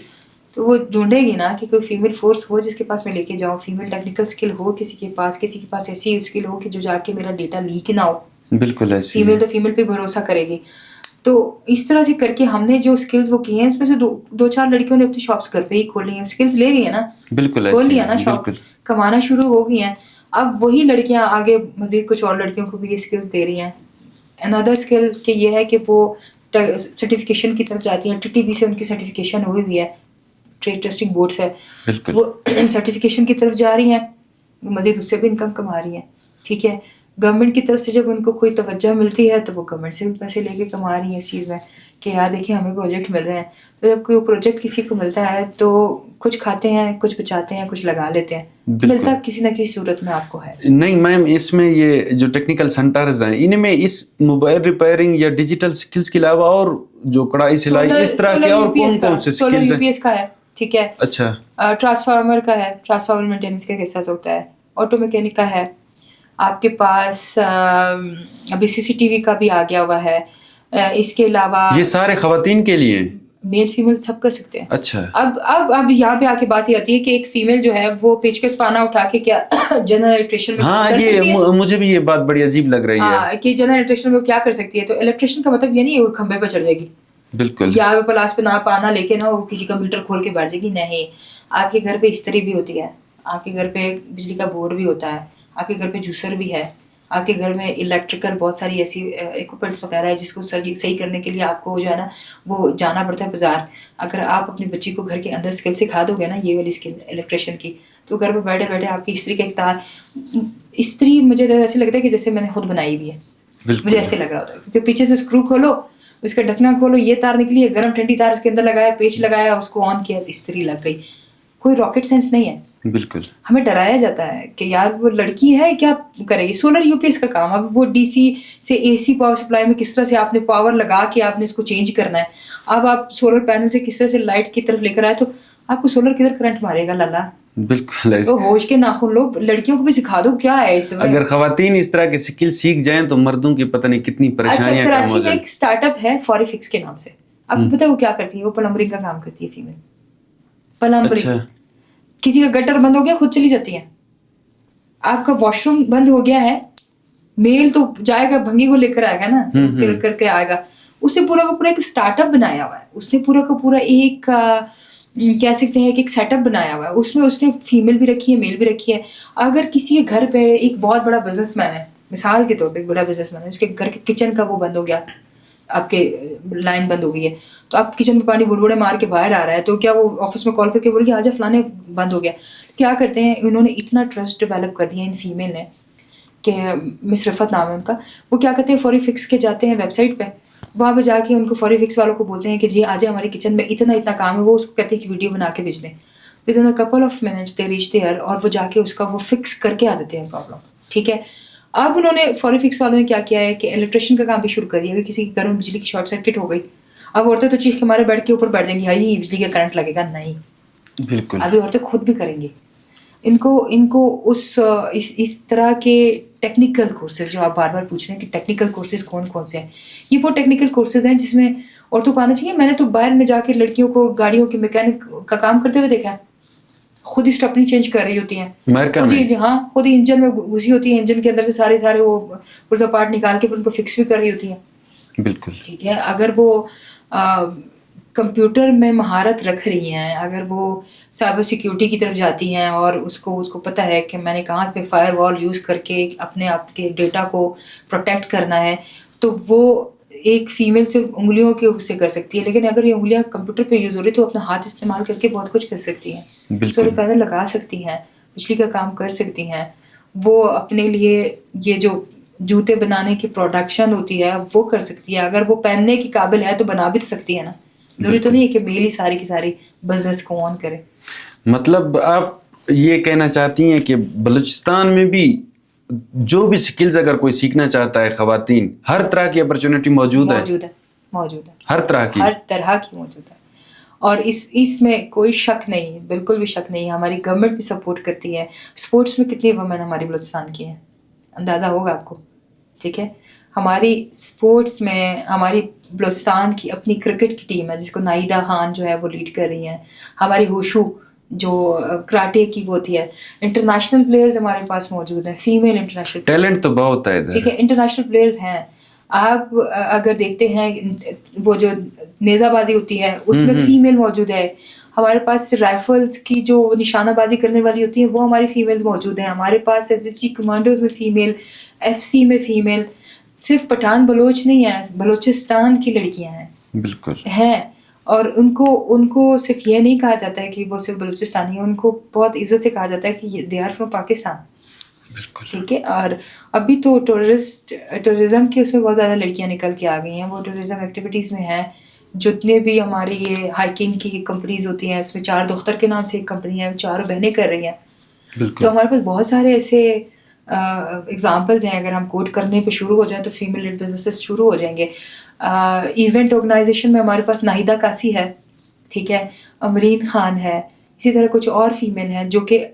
تو وہ ڈھونڈے گی نا کہ کوئی فیمیل فورس ہو جس کے پاس میں لے کے جاؤں, فیمیل ٹیکنیکل اسکل ہو کسی کے پاس ایسی اسکل ہو کہ جو جا کے میرا ڈیٹا لیک نہ ہو. بالکل ایسی فیمیل تو فیمیل پہ بھروسہ کرے گی. تو اس طرح سے کر کے ہم نے جو اسکلز وہ کی ہیں اس میں سے 2-4 لڑکیوں نے اپنی شاپس گھر پہ ہی کھول لی ہیں, اسکلز لے گئی ہیں نا, بالکل کھول لیا نا شاپ, کمانا شروع ہو گئی ہیں. اب وہی لڑکیاں آگے مزید کچھ اور لڑکیوں کو بھی یہ اسکلز دے رہی ہیں. اندر اسکل کہ یہ ہے کہ وہ سرٹیفکیشن کی طرف جاتی ہیں, TTB سے ان کی سرٹیفکیشن ہوئی ہوئی ہے, ٹریڈ ٹیسٹنگ بورڈ سے, وہ سرٹیفکیشن کی طرف جا رہی ہیں, مزید اس سے بھی انکم کما رہی ہیں. ٹھیک ہے, گورنمنٹ کی طرف سے جب ان کو کوئی توجہ ملتی ہے تو وہ گورنمنٹ سے بھی پیسے لے کے کما رہی ہیں اس چیز میں کہ یار دیکھیں ہمیں پروجیکٹ مل رہے ہیں. تو جب کوئی پروجیکٹ کسی کو ملتا ہے تو کچھ کھاتے ہیں, کچھ بچاتے ہیں, کچھ لگا لیتے ہیں, ملتا کسی نہ کسی صورت میں آپ کو ہے. نہیں میم, اس میں یہ جو ٹیکنیکل سینٹرز ہیں ان میں اس موبائل ریپیئرنگ یا ڈیجیٹل سکلز کے علاوہ اور جو کڑھائی سلائی اس طرح کے اور کون سے سکلز ہیں؟ UPS کا ہے. ٹھیک ہے, اچھا, ٹرانسفارمر کا ہے, ٹرانسفارمر مینٹیننس کا حصہ ہوتا ہے, آٹو میکینک کا ہے, آپ کے پاس ابھی CCTV کا بھی آ گیا ہوا ہے. اس کے علاوہ یہ سارے خواتین کے لیے میل فیمیل سب کر سکتے ہیں. اچھا, اب یہاں پہ آ کے بات یہ آتی ہے کہ ایک فیمیل جو ہے وہ پیچکس پانا اٹھا کے کیا جنرل الیکٹریشین میں ہاں یہ مجھے بھی یہ بات بڑی عجیب لگ رہی ہے کہ جنرل الیکٹریشین میں کیا کر سکتی ہے. تو الیکٹریشین کا مطلب یہ نہیں ہے وہ کھمبے پہ چڑھ جائے گی, بالکل, یا پلاس پہ نہ پانا لے کے نا وہ کسی کمپیوٹر کھول کے بیٹھ جائے گی. نہیں, آپ کے گھر پہ استری بھی ہوتی ہے, آپ کے گھر پہ بجلی کا بورڈ بھی ہوتا ہے, آپ کے گھر پہ جوسر بھی ہے, آپ کے گھر میں الیکٹریکل بہت ساری ایسی ایکوپمنٹس وغیرہ ہے جس کو صحیح کرنے کے لیے آپ کو جو ہے نا وہ جانا پڑتا ہے بازار. اگر آپ اپنی بچی کو گھر کے اندر اسکل سکھا دو گے نا یہ والی اسکل الیکٹریشین کی, تو گھر پہ بیٹھے بیٹھے آپ کی استری کا ایک تار, استری مجھے ایسے لگتا ہے کہ جیسے میں نے خود بنائی ہوئی ہے, مجھے ایسے لگ رہا ہوتا ہے, کیونکہ پیچھے سے اسکرو کھولو, اس کا ڈھکنا کھولو, یہ تار نکلی ہے, گرم ٹھنڈی تار اس کے اندر لگایا, پیچ لگایا, اس کو آن کیا, استری لگ گئی. کوئی راکٹ سائنس نہیں ہے. بالکل, ہمیں ڈرایا جاتا ہے کہ یار وہ لڑکی ہے کیا کرے گی. سولر UPS کا کام, اب وہ DC سے AC پاور سپلائی میں کس طرح سے آپ نے پاور لگا کے آپ نے اس کو چینج کرنا ہے. اب آپ سولر پینل سے کس طرح سے لائٹ کی طرف لے کر آئے تو آپ کو سولر کدھر کرنٹ مارے گا لالا. بالکل, تو ہوش کے ناخن لوگ, لڑکیوں کو بھی سکھا دو کیا ہے اس میں. اگر خواتین اس طرح کے سکل سیکھ جائیں تو مردوں کی پتہ نہیں کتنی پریشانیاں کم ہو جائیں. کراچی میں ایک اسٹارٹ اپ ہے فورفکس کے نام سے, آپ کو پتہ ہے وہ کیا کرتی ہے؟ وہ پلمبرنگ کا کام کرتی ہے فیمیل, پلمبرنگ. کسی کا گٹر بند ہو گیا خود چلی جاتی ہیں. آپ کا واش روم بند ہو گیا ہے, میل تو جائے گا بھنگی کو لے کر آئے گا نا, کر کے آئے گا. اس نے پورا کا پورا ایک اسٹارٹ اپ بنایا ہوا ہے, اس نے پورا کا پورا ایک کہہ سکتے ہیں کہ ایک سیٹ اپ بنایا ہوا ہے. اس میں اس نے فیمیل بھی رکھی ہے, میل بھی رکھی ہے. اگر کسی کے گھر پہ ایک بہت بڑا بزنس مین ہے, مثال کے طور پہ ایک بڑا بزنس مین ہے, اس کے گھر کے کچن کا وہ بند ہو گیا, آپ کے لائن بند ہو گئی ہے, تو آپ کچن میں پانی بڑبڑے مار کے باہر آ رہا ہے, تو کیا وہ آفس میں کال کر کے بولے کہ آجا فلانے بند ہو گیا. کیا کرتے ہیں انہوں نے اتنا ٹرسٹ ڈیولپ کر دیا ان فیمیل نے کہ مس رفت نام ہے ان کا, وہ کیا کرتے ہیں فوری فکس کے جاتے ہیں ویب سائٹ پہ, وہاں پہ جا کے ان کو فوری فکس والوں کو بولتے ہیں کہ جی آ جائے ہماری کچن میں اتنا اتنا کام ہے, وہ اس کو کہتے ہیں کہ ویڈیو بنا کے بھیج دیں. With in couple of minutes they reach their, اور وہ جا کے اس کا وہ فکس کر کے آ جاتے ہیں پرابلم. ٹھیک ہے, اب انہوں نے فوری فکس والوں نے کیا کیا ہے کہ الیکٹریشین کا کام بھی شروع کر دیا. اگر کسی کے گھر میں بجلی کی شارٹ سرکٹ ہو گئی, اب عورتیں تو چیخ کے ہمارے بیڈ کے اوپر بیٹھ جائیں گی, ہائی بجلی کا کرنٹ لگے گا. نہیں, بالکل, ابھی عورتیں خود بھی کریں گی. ان کو اس طرح کے ٹیکنیکل کورسز جو آپ بار بار پوچھ رہے ہیں کہ ٹیکنیکل کورسز کون کون سے ہیں, یہ وہ ٹیکنیکل کورسز ہیں جس میں عورتوں کو آنا چاہیے. میں نے تو باہر میں جا کے لڑکیوں کو گاڑیوں کے میکینک کا کام کرتے ہوئے دیکھا ہے, خود ہی اسٹپنی چینج کر رہی ہوتی ہیں, خود ہی انجن میں گھسی ہوتی ہیں, انجن کے اندر سے سارے وہ پرزا پارٹ نکال کے پھر ان کو فکس بھی کر رہی ہوتی ہیں. بالکل ٹھیک ہے, اگر وہ کمپیوٹر میں مہارت رکھ رہی ہیں, اگر وہ سائبر سیکیورٹی کی طرف جاتی ہیں اور اس کو پتہ ہے کہ میں نے کہاں سے فائر وال یوز کر کے اپنے آپ کے ڈیٹا کو پروٹیکٹ کرنا ہے, تو وہ ایک فیمیل صرف انگلیوں کے اس سے کر سکتی ہے. لیکن اگر یہ انگلیاں کمپیوٹر پہ یوز ہو رہی تو اپنا ہاتھ استعمال کر کے بہت کچھ کر سکتی ہیں. سولر پینل لگا سکتی ہیں, بجلی کا کام کر سکتی ہیں, وہ اپنے لیے یہ جو جوتے بنانے کی پروڈکشن ہوتی ہے وہ کر سکتی ہے. اگر وہ پہننے کی قابل ہے تو بنا بھی تو سکتی ہے نا. ضروری تو نہیں ہے کہ میل ہی ساری کی ساری بزنس کو آن کرے. مطلب آپ یہ کہنا چاہتی ہیں کہ بلوچستان میں بھی جو بھی سکلز اگر کوئی سیکھنا چاہتا ہے خواتین, ہر طرح کی اپرچونٹی موجود ہے, ہر طرح کی موجود ہے. اور اس میں کوئی شک نہیں, بالکل بھی شک نہیں. ہماری گورنمنٹ بھی سپورٹ کرتی ہے. اسپورٹس میں کتنی وومن ہماری بلوچستان کی ہیں اندازہ ہوگا آپ کو. ٹھیک ہے, ہماری اسپورٹس میں ہماری بلوچستان کی اپنی کرکٹ کی ٹیم ہے جس کو نائدہ خان جو ہے وہ لیڈ کر رہی ہیں. ہماری ہوشو جو کراٹے کی وہ ہوتی ہے, انٹرنیشنل پلیئرز ہمارے پاس موجود ہیں, فیمیل انٹرنیشنل ٹیلنٹ تو بہت ہے ادھر. ٹھیک ہے, انٹرنیشنل پلیئرز ہیں. آپ اگر دیکھتے ہیں وہ جو نیزہ بازی ہوتی ہے اس میں فیمیل موجود ہے. ہمارے پاس رائفلس کی جو نشانہ بازی کرنے والی ہوتی ہیں وہ ہماری فیمیلز موجود ہیں. ہمارے پاس SSG کمانڈوز میں فیمیل, FC میں فیمیل. صرف پٹھان بلوچ نہیں ہیں, بلوچستان کی لڑکیاں ہیں. بالکل ہیں, اور ان کو صرف یہ نہیں کہا جاتا ہے کہ وہ صرف بلوچستانی ہیں, ان کو بہت عزت سے کہا جاتا ہے کہ دے آر فرام پاکستان. بالکل ٹھیک ہے, اور ابھی تو ٹورزم کی اس میں بہت زیادہ لڑکیاں نکل کے آ گئی ہیں. وہ ٹورزم ایکٹیویٹیز میں ہیں. جتنے بھی ہماری یہ ہائکنگ کی کمپنیز ہوتی ہیں اس میں 4 دختر کے نام سے ایک کمپنی ہے, 4 بہنیں کر رہی ہیں. بالکل. تو ہمارے پاس بہت سارے ایسے ایگزامپلز ہیں. اگر ہم کوٹ کرنے پہ شروع ہو جائیں تو فیمیل لیڈ بزنسز شروع ہو جائیں گے. ایونٹ آرگنائزیشن میں ہمارے پاس ناہیدہ قاسی ہے. ٹھیک ہے, امرین خان ہے, اسی طرح کچھ اور فیمیل ہیں جو کہ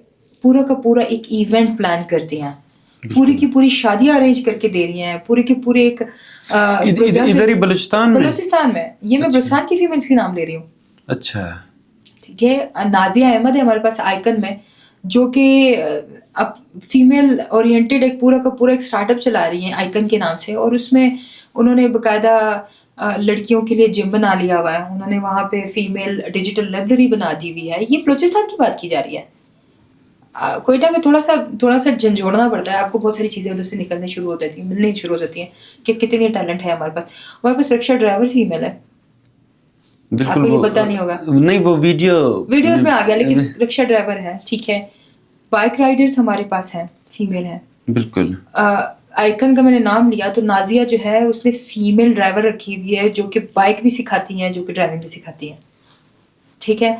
پورا کا پورا ایک ایونٹ پلان کرتی ہیں, پوری کی پوری شادیاں ارینج کر کے دے رہی ہیں, پورے کے پورے ایک ادھر ہی بلوچستان میں. یہ میں بلوچستان کی فیمیلز کے نام لے رہی ہوں. اچھا ٹھیک ہے, نازیہ احمد ہے ہمارے پاس آئیکن میں, جو کہ اب فیمیل اورینٹیڈ ایک پورا کا پورا ایک اسٹارٹ اپ چلا رہی ہیں آئیکن کے نام سے. اور اس میں انہوں نے باقاعدہ لڑکیوں کے لیے جم بنا لیا ہوا ہے. انہوں نے وہاں پہ فیمیل ڈیجیٹل لائبریری بنا دی ہوئی ہے. یہ بلوچستان کی بات کی جا رہی ہے. کوئٹہ میں تھوڑا سا جھنجھوڑنا پڑتا ہے. آپ کو بہت ساری چیزیں ادھر سے نکلنے شروع ہو جاتی ہیں, ملنے شروع ہو جاتی ہیں کہ کتنی ٹیلنٹ ہے ہمارے پاس. ہمارے پاس رکشا ڈرائیور فیمیل ہے. آپ کو یہ پتہ نہیں ہوگا, نہیں وہ ویڈیوز میں آ گیا, لیکن رکشا ڈرائیور ہے. ٹھیک ہے, بائک رائڈرز ہمارے پاس ہیں, فیمیل ہیں. بالکل. آئیکن کا میں نے نام لیا تو نازیہ جو ہے اس نے فیمیل ڈرائیور رکھی ہوئی ہے جو کہ بائک بھی سکھاتی ہیں, جو کہ ڈرائیونگ بھی سکھاتی ہیں. ٹھیک ہے,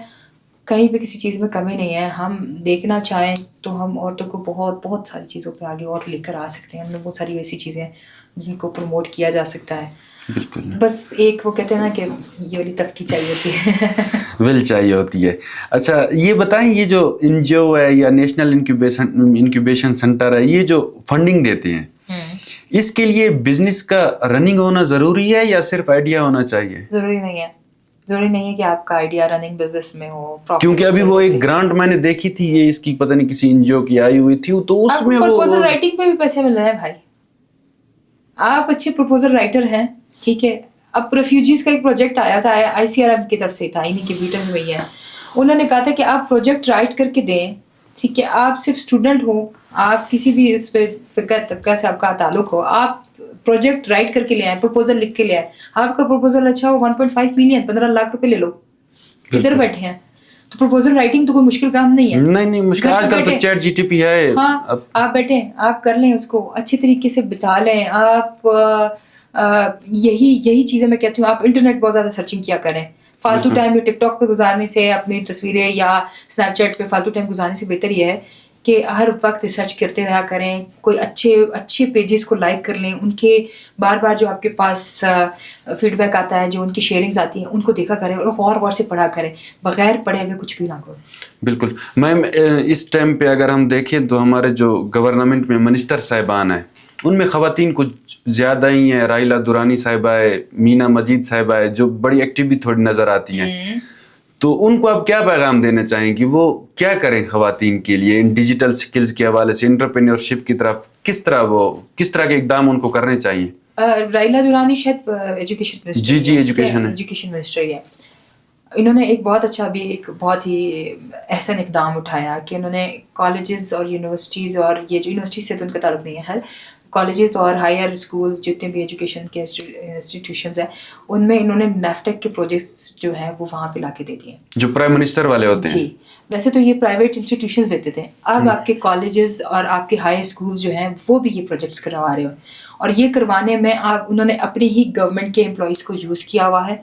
کہیں پہ کسی چیز میں کمی نہیں ہے. ہم دیکھنا چاہیں تو ہم عورتوں کو بہت ساری چیزوں پہ آگے اور لے کر آ سکتے ہیں. ہم نے بہت ساری ایسی چیزیں ہیں جن کو پروموٹ کیا جا سکتا ہے. بالکل. بس ایک وہ کہتے ہیں نا کہ یہ والی تبکی چاہیے ہوتی ہے, ول چاہیے ہوتی ہے. اچھا یہ بتائیں, یہ جو NGO ہے یا نیشنل انکیوبیشن سینٹر ہے, یہ جو فنڈنگ دیتے ہیں اس کے لیے بزنس کا رننگ ہونا ضروری ہے یا صرف آئیڈیا ہونا چاہیے؟ ضروری نہیں ہے کہ آپ کا آئیڈیا رننگ بزنس میں ہو. کیونکہ ابھی وہ ایک گرانٹ میں نے دیکھی تھی, یہ اس کی پتہ نہیں کسی NGO کی آئی ہوئی تھی, تو اس میں وہ پرپوزل رائٹنگ پہ بھی پیسے مل رہے ہیں بھائی. آپ اچھے پرپوزل رائٹر ہیں. ٹھیک ہے, اب ریفیوجیز کا ایک پروجیکٹ آیا تھا, ICRM کی طرف سے تھا, انہیں کے بیٹن میں ہے. انہوں نے کہا تھا کہ آپ پروجیکٹ رائٹ کر کے دیں. ٹھیک ہے, آپ صرف اسٹوڈنٹ ہو, آپ کسی بھی اس پہ فقہ طبقہ سے آپ کا تعلق ہو, آپ پروجیکٹ رائٹ کر کے لے آئیں, پرپوزل لکھ کے لے آئیں. آپ کا پرپوزل اچھا ہو 1.5 ملین 15 لاکھ روپے لے لو. کدھر بیٹھے ہیں؟ تو پرپوزل رائٹنگ تو کوئی مشکل کام نہیں ہے. نہیں مشکل, آج کل تو چیٹ GTP ہے. ہاں, آپ بیٹھیں, آپ کر لیں, اس کو اچھے طریقے سے بتا لیں. آپ یہی چیزیں میں کہتی ہوں. آپ انٹرنیٹ بہت زیادہ سرچنگ کیا کریں. فالتو ٹائم یہ ٹک ٹاک پہ گزارنے سے, اپنی تصویریں یا اسنیپ چیٹ پہ فالتو ٹائم گزارنے سے بہتر یہ ہے کہ ہر وقت ریسرچ کرتے رہا کریں. کوئی اچھے پیجز کو لائک کر لیں, ان کے بار بار جو آپ کے پاس فیڈ بیک آتا ہے, جو ان کی شیئرنگز آتی ہیں, ان کو دیکھا کریں اور غور سے پڑھا کریں. بغیر پڑھے ہوئے کچھ بھی نہ کرو. بالکل میم, اس ٹائم پہ اگر ہم دیکھیں تو ہمارے جو گورنمنٹ میں منسٹر صاحبان ہیں ان میں خواتین کچھ زیادہ ہی ہیں. رائلہ دورانی صاحبہ ہے, مینا مجید صاحبہ ہے, جو بڑی ایکٹیو بھی تھوڑی نظر آتی ہیں. تو ان کو آپ کیا پیغام دینا چاہیں کہ وہ کیا کریں خواتین کے لیے ڈیجیٹل سکلز کے حوالے سے, انٹرپرینیورشپ کی طرف کس طرح کے اقدام ان کو کرنے چاہیے؟ رائلہ دورانی شاید ایجوکیشن منسٹر, جی ایجوکیشن منسٹر ہی ہے. انہوں نے ایک بہت اچھا بھی ایک بہت ہی احسن اقدام اٹھایا کہ انہوں نے کالجز اور یونیورسٹیز, اور یہ جو یونیورسٹی سے تو ان کا تعلق نہیں ہے, ہر کالجز اور ہائر اسکول جتنے بھی ایجوکیشن کے انسٹیٹیوشنز ہیں ان میں انہوں نے نیفٹیک کے پروجیکٹس جو ہیں وہ وہاں پہ لا کے دے دیے ہیں, جو پرائم منسٹر والے ہوتے ہیں. جی, ویسے تو یہ پرائیویٹ انسٹیٹیوشنز لیتے تھے, اب آپ کے کالجز اور آپ کے ہائر اسکولز جو ہیں وہ بھی یہ پروجیکٹس کروا رہے ہو. اور یہ کروانے میں انہوں نے اپنی ہی گورنمنٹ کے امپلائیز کو یوز کیا ہوا ہے.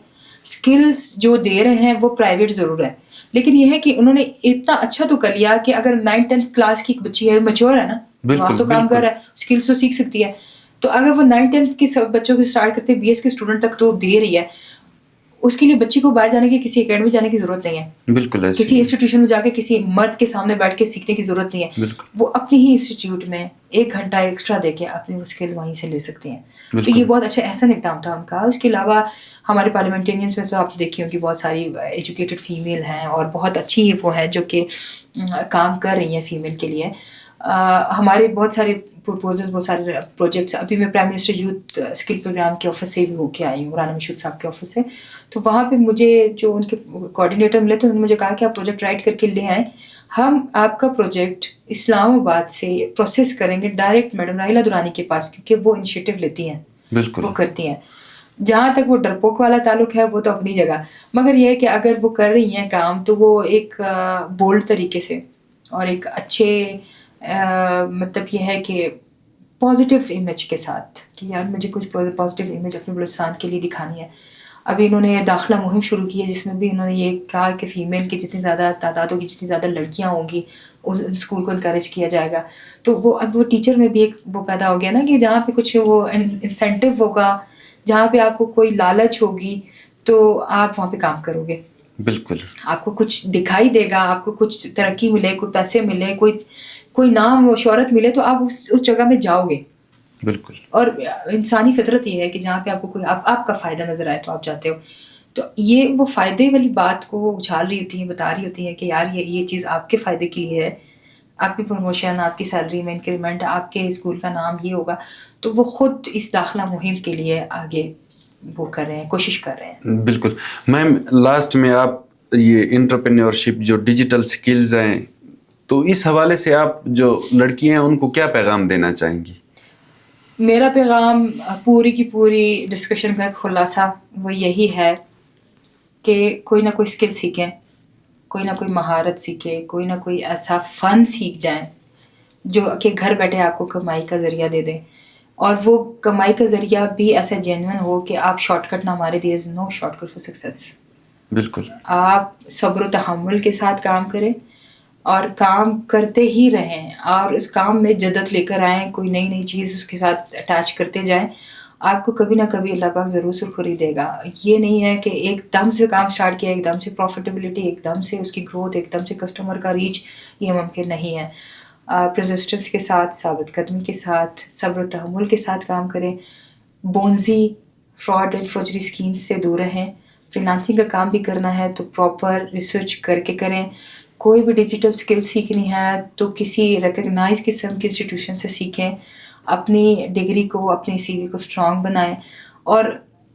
اسکلس جو دے رہے ہیں وہ پرائیویٹ ضرور ہے, لیکن یہ ہے کہ انہوں نے اتنا اچھا تو کر لیا کہ اگر 9th-10th کلاس کی ایک بچی ہے, میچور ہے نا, وہاں تو کام کر رہا ہے, اسکلس تو سیکھ سکتی ہے. تو اگر وہ 9th-10th کے سب بچوں کو اسٹارٹ کرتے BS کے اسٹوڈنٹ تک تو دے رہی ہے, اس کے لیے بچی کو باہر جانے کی, کسی اکیڈمی جانے کی ضرورت نہیں ہے. بالکل کسی انسٹیٹیوشن میں جا کے کسی مرد کے سامنے بیٹھ کے سیکھنے کی ضرورت نہیں ہے. وہ اپنی ہی انسٹیٹیوٹ میں 1 گھنٹہ ایکسٹرا دے کے اپنی وہ اسکل وہیں سے لے سکتی ہیں. تو یہ بہت اچھا احسن اقدام تھا ان کا. اس کے علاوہ ہمارے پارلیمنٹینئنس میں تو آپ دیکھی ہوں کہ بہت ساری ایجوکیٹڈ فیمیل ہیں اور بہت اچھی وہ ہیں جو کہ کام کر رہی ہیں فیمیل کے لیے. ہمارے بہت سارے پرپوزل, بہت سارے پروجیکٹس. ابھی میں prime minister youth skill programme کے آفس سے بھی ہو کے آئی ہوں, رانا مشود صاحب کے آفس سے. تو وہاں پہ مجھے جو ان کے کوآرڈینیٹر ملے تو انہوں نے مجھے کہا کہ آپ پروجیکٹ رائٹ کر کے لے آئیں, ہم آپ کا پروجیکٹ اسلام آباد سے پروسیس کریں گے ڈائریکٹ میڈم رائلہ دورانی کے پاس, کیونکہ وہ انیشیٹو لیتی ہیں, وہ کرتی ہیں. جہاں تک وہ ڈرپوک والا تعلق ہے وہ تو اپنی جگہ, مگر یہ ہے کہ اگر وہ کر رہی ہیں کام تو وہ ایک بولڈ طریقے سے اور ایک اچھے مطلب یہ ہے کہ پازیٹیو امیج کے ساتھ کہ یار مجھے کچھ پازیٹیو امیج اپنے بلوچستان کے لیے دکھانی ہے. ابھی انہوں نے داخلہ مہم شروع کی ہے جس میں بھی انہوں نے یہ کہا کہ فیمیل کی جتنی زیادہ تعداد ہوگی, جتنی زیادہ لڑکیاں ہوں گی, اس اسکول کو انکریج کیا جائے گا. تو وہ اب وہ ٹیچر میں بھی ایک وہ پیدا ہو گیا نا کہ جہاں پہ کچھ وہ انسینٹیو ہوگا, جہاں پہ آپ کو کوئی لالچ ہوگی تو آپ وہاں پہ کام کرو گے. بالکل آپ کو کچھ دکھائی دے گا, آپ کو کچھ ترقی ملے, کوئی پیسے ملے, کوئی نام و شہرت ملے تو آپ اس جگہ میں جاؤ گے. بالکل. اور انسانی فطرت یہ ہے کہ جہاں پہ آپ کو کوئی آپ کا فائدہ نظر آئے تو آپ جاتے ہو. تو یہ وہ فائدے والی بات کو وہ اچھال رہی ہوتی ہیں, بتا رہی ہوتی ہیں کہ یار یہ چیز آپ کے فائدے کے لیے ہے, آپ کی پروموشن, آپ کی سیلری میں انکریمنٹ, آپ کے اسکول کا نام یہ ہوگا. تو وہ خود اس داخلہ مہم کے لیے آگے وہ کر رہے ہیں, کوشش کر رہے ہیں. بالکل میم, لاسٹ میں آپ یہ انٹرپرینیورشپ جو ڈیجیٹل سکلز ہیں تو اس حوالے سے آپ جو لڑکی ہیں ان کو کیا پیغام دینا چاہیں گی؟ میرا پیغام پوری کی پوری ڈسکشن کا خلاصہ وہ یہی ہے کہ کوئی نہ کوئی اسکل سیکھیں, کوئی نہ کوئی مہارت سیکھیں, کوئی نہ کوئی ایسا فن سیکھ جائیں جو کہ گھر بیٹھے آپ کو کمائی کا ذریعہ دے دیں, اور وہ کمائی کا ذریعہ بھی ایسا جینون ہو کہ آپ شارٹ کٹ نہ مارے. دیر از نو شارٹ کٹ فار سکسیس. بالکل. آپ صبر و تحمل کے ساتھ کام کریں اور کام کرتے ہی رہیں, اور اس کام میں جدت لے کر آئیں, کوئی نئی چیز اس کے ساتھ اٹیچ کرتے جائیں. آپ کو کبھی نہ کبھی اللہ پاک ضرور سرخری دے گا. یہ نہیں ہے کہ ایک دم سے کام سٹارٹ کیا, ایک دم سے پروفیٹیبلٹی, ایک دم سے اس کی گروتھ, ایک دم سے کسٹمر کا ریچ, یہ ممکن نہیں ہے. پرزسٹنس کے ساتھ, ثابت قدمی کے ساتھ, صبر و تحمل کے ساتھ کام کریں. بونزی, فراڈ اینڈ فروجری اسکیمز سے دور رہیں. فری لانسنگ کا کام بھی کرنا ہے تو پراپر ریسرچ کر کے کریں. کوئی بھی ڈیجیٹل اسکل سیکھنی ہے تو کسی ریکگنائز قسم کی انسٹیٹیوشن سے سیکھیں. اپنی ڈگری کو, اپنی CV کو اسٹرانگ بنائیں, اور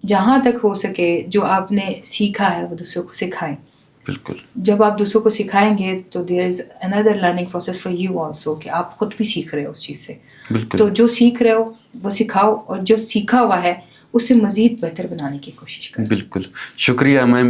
جہاں تک ہو سکے جو آپ نے سیکھا ہے وہ دوسروں کو سکھائیں. بالکل. جب آپ دوسروں کو سکھائیں گے تو دیر از اندر learning process for you also, کہ آپ خود بھی سیکھ رہے ہو اس چیز سے. تو جو سیکھ رہے ہو وہ سکھاؤ, اور جو سیکھا ہوا ہے اسے مزید بہتر بنانے کی کوشش کریں. بالکل. شکریہ میم.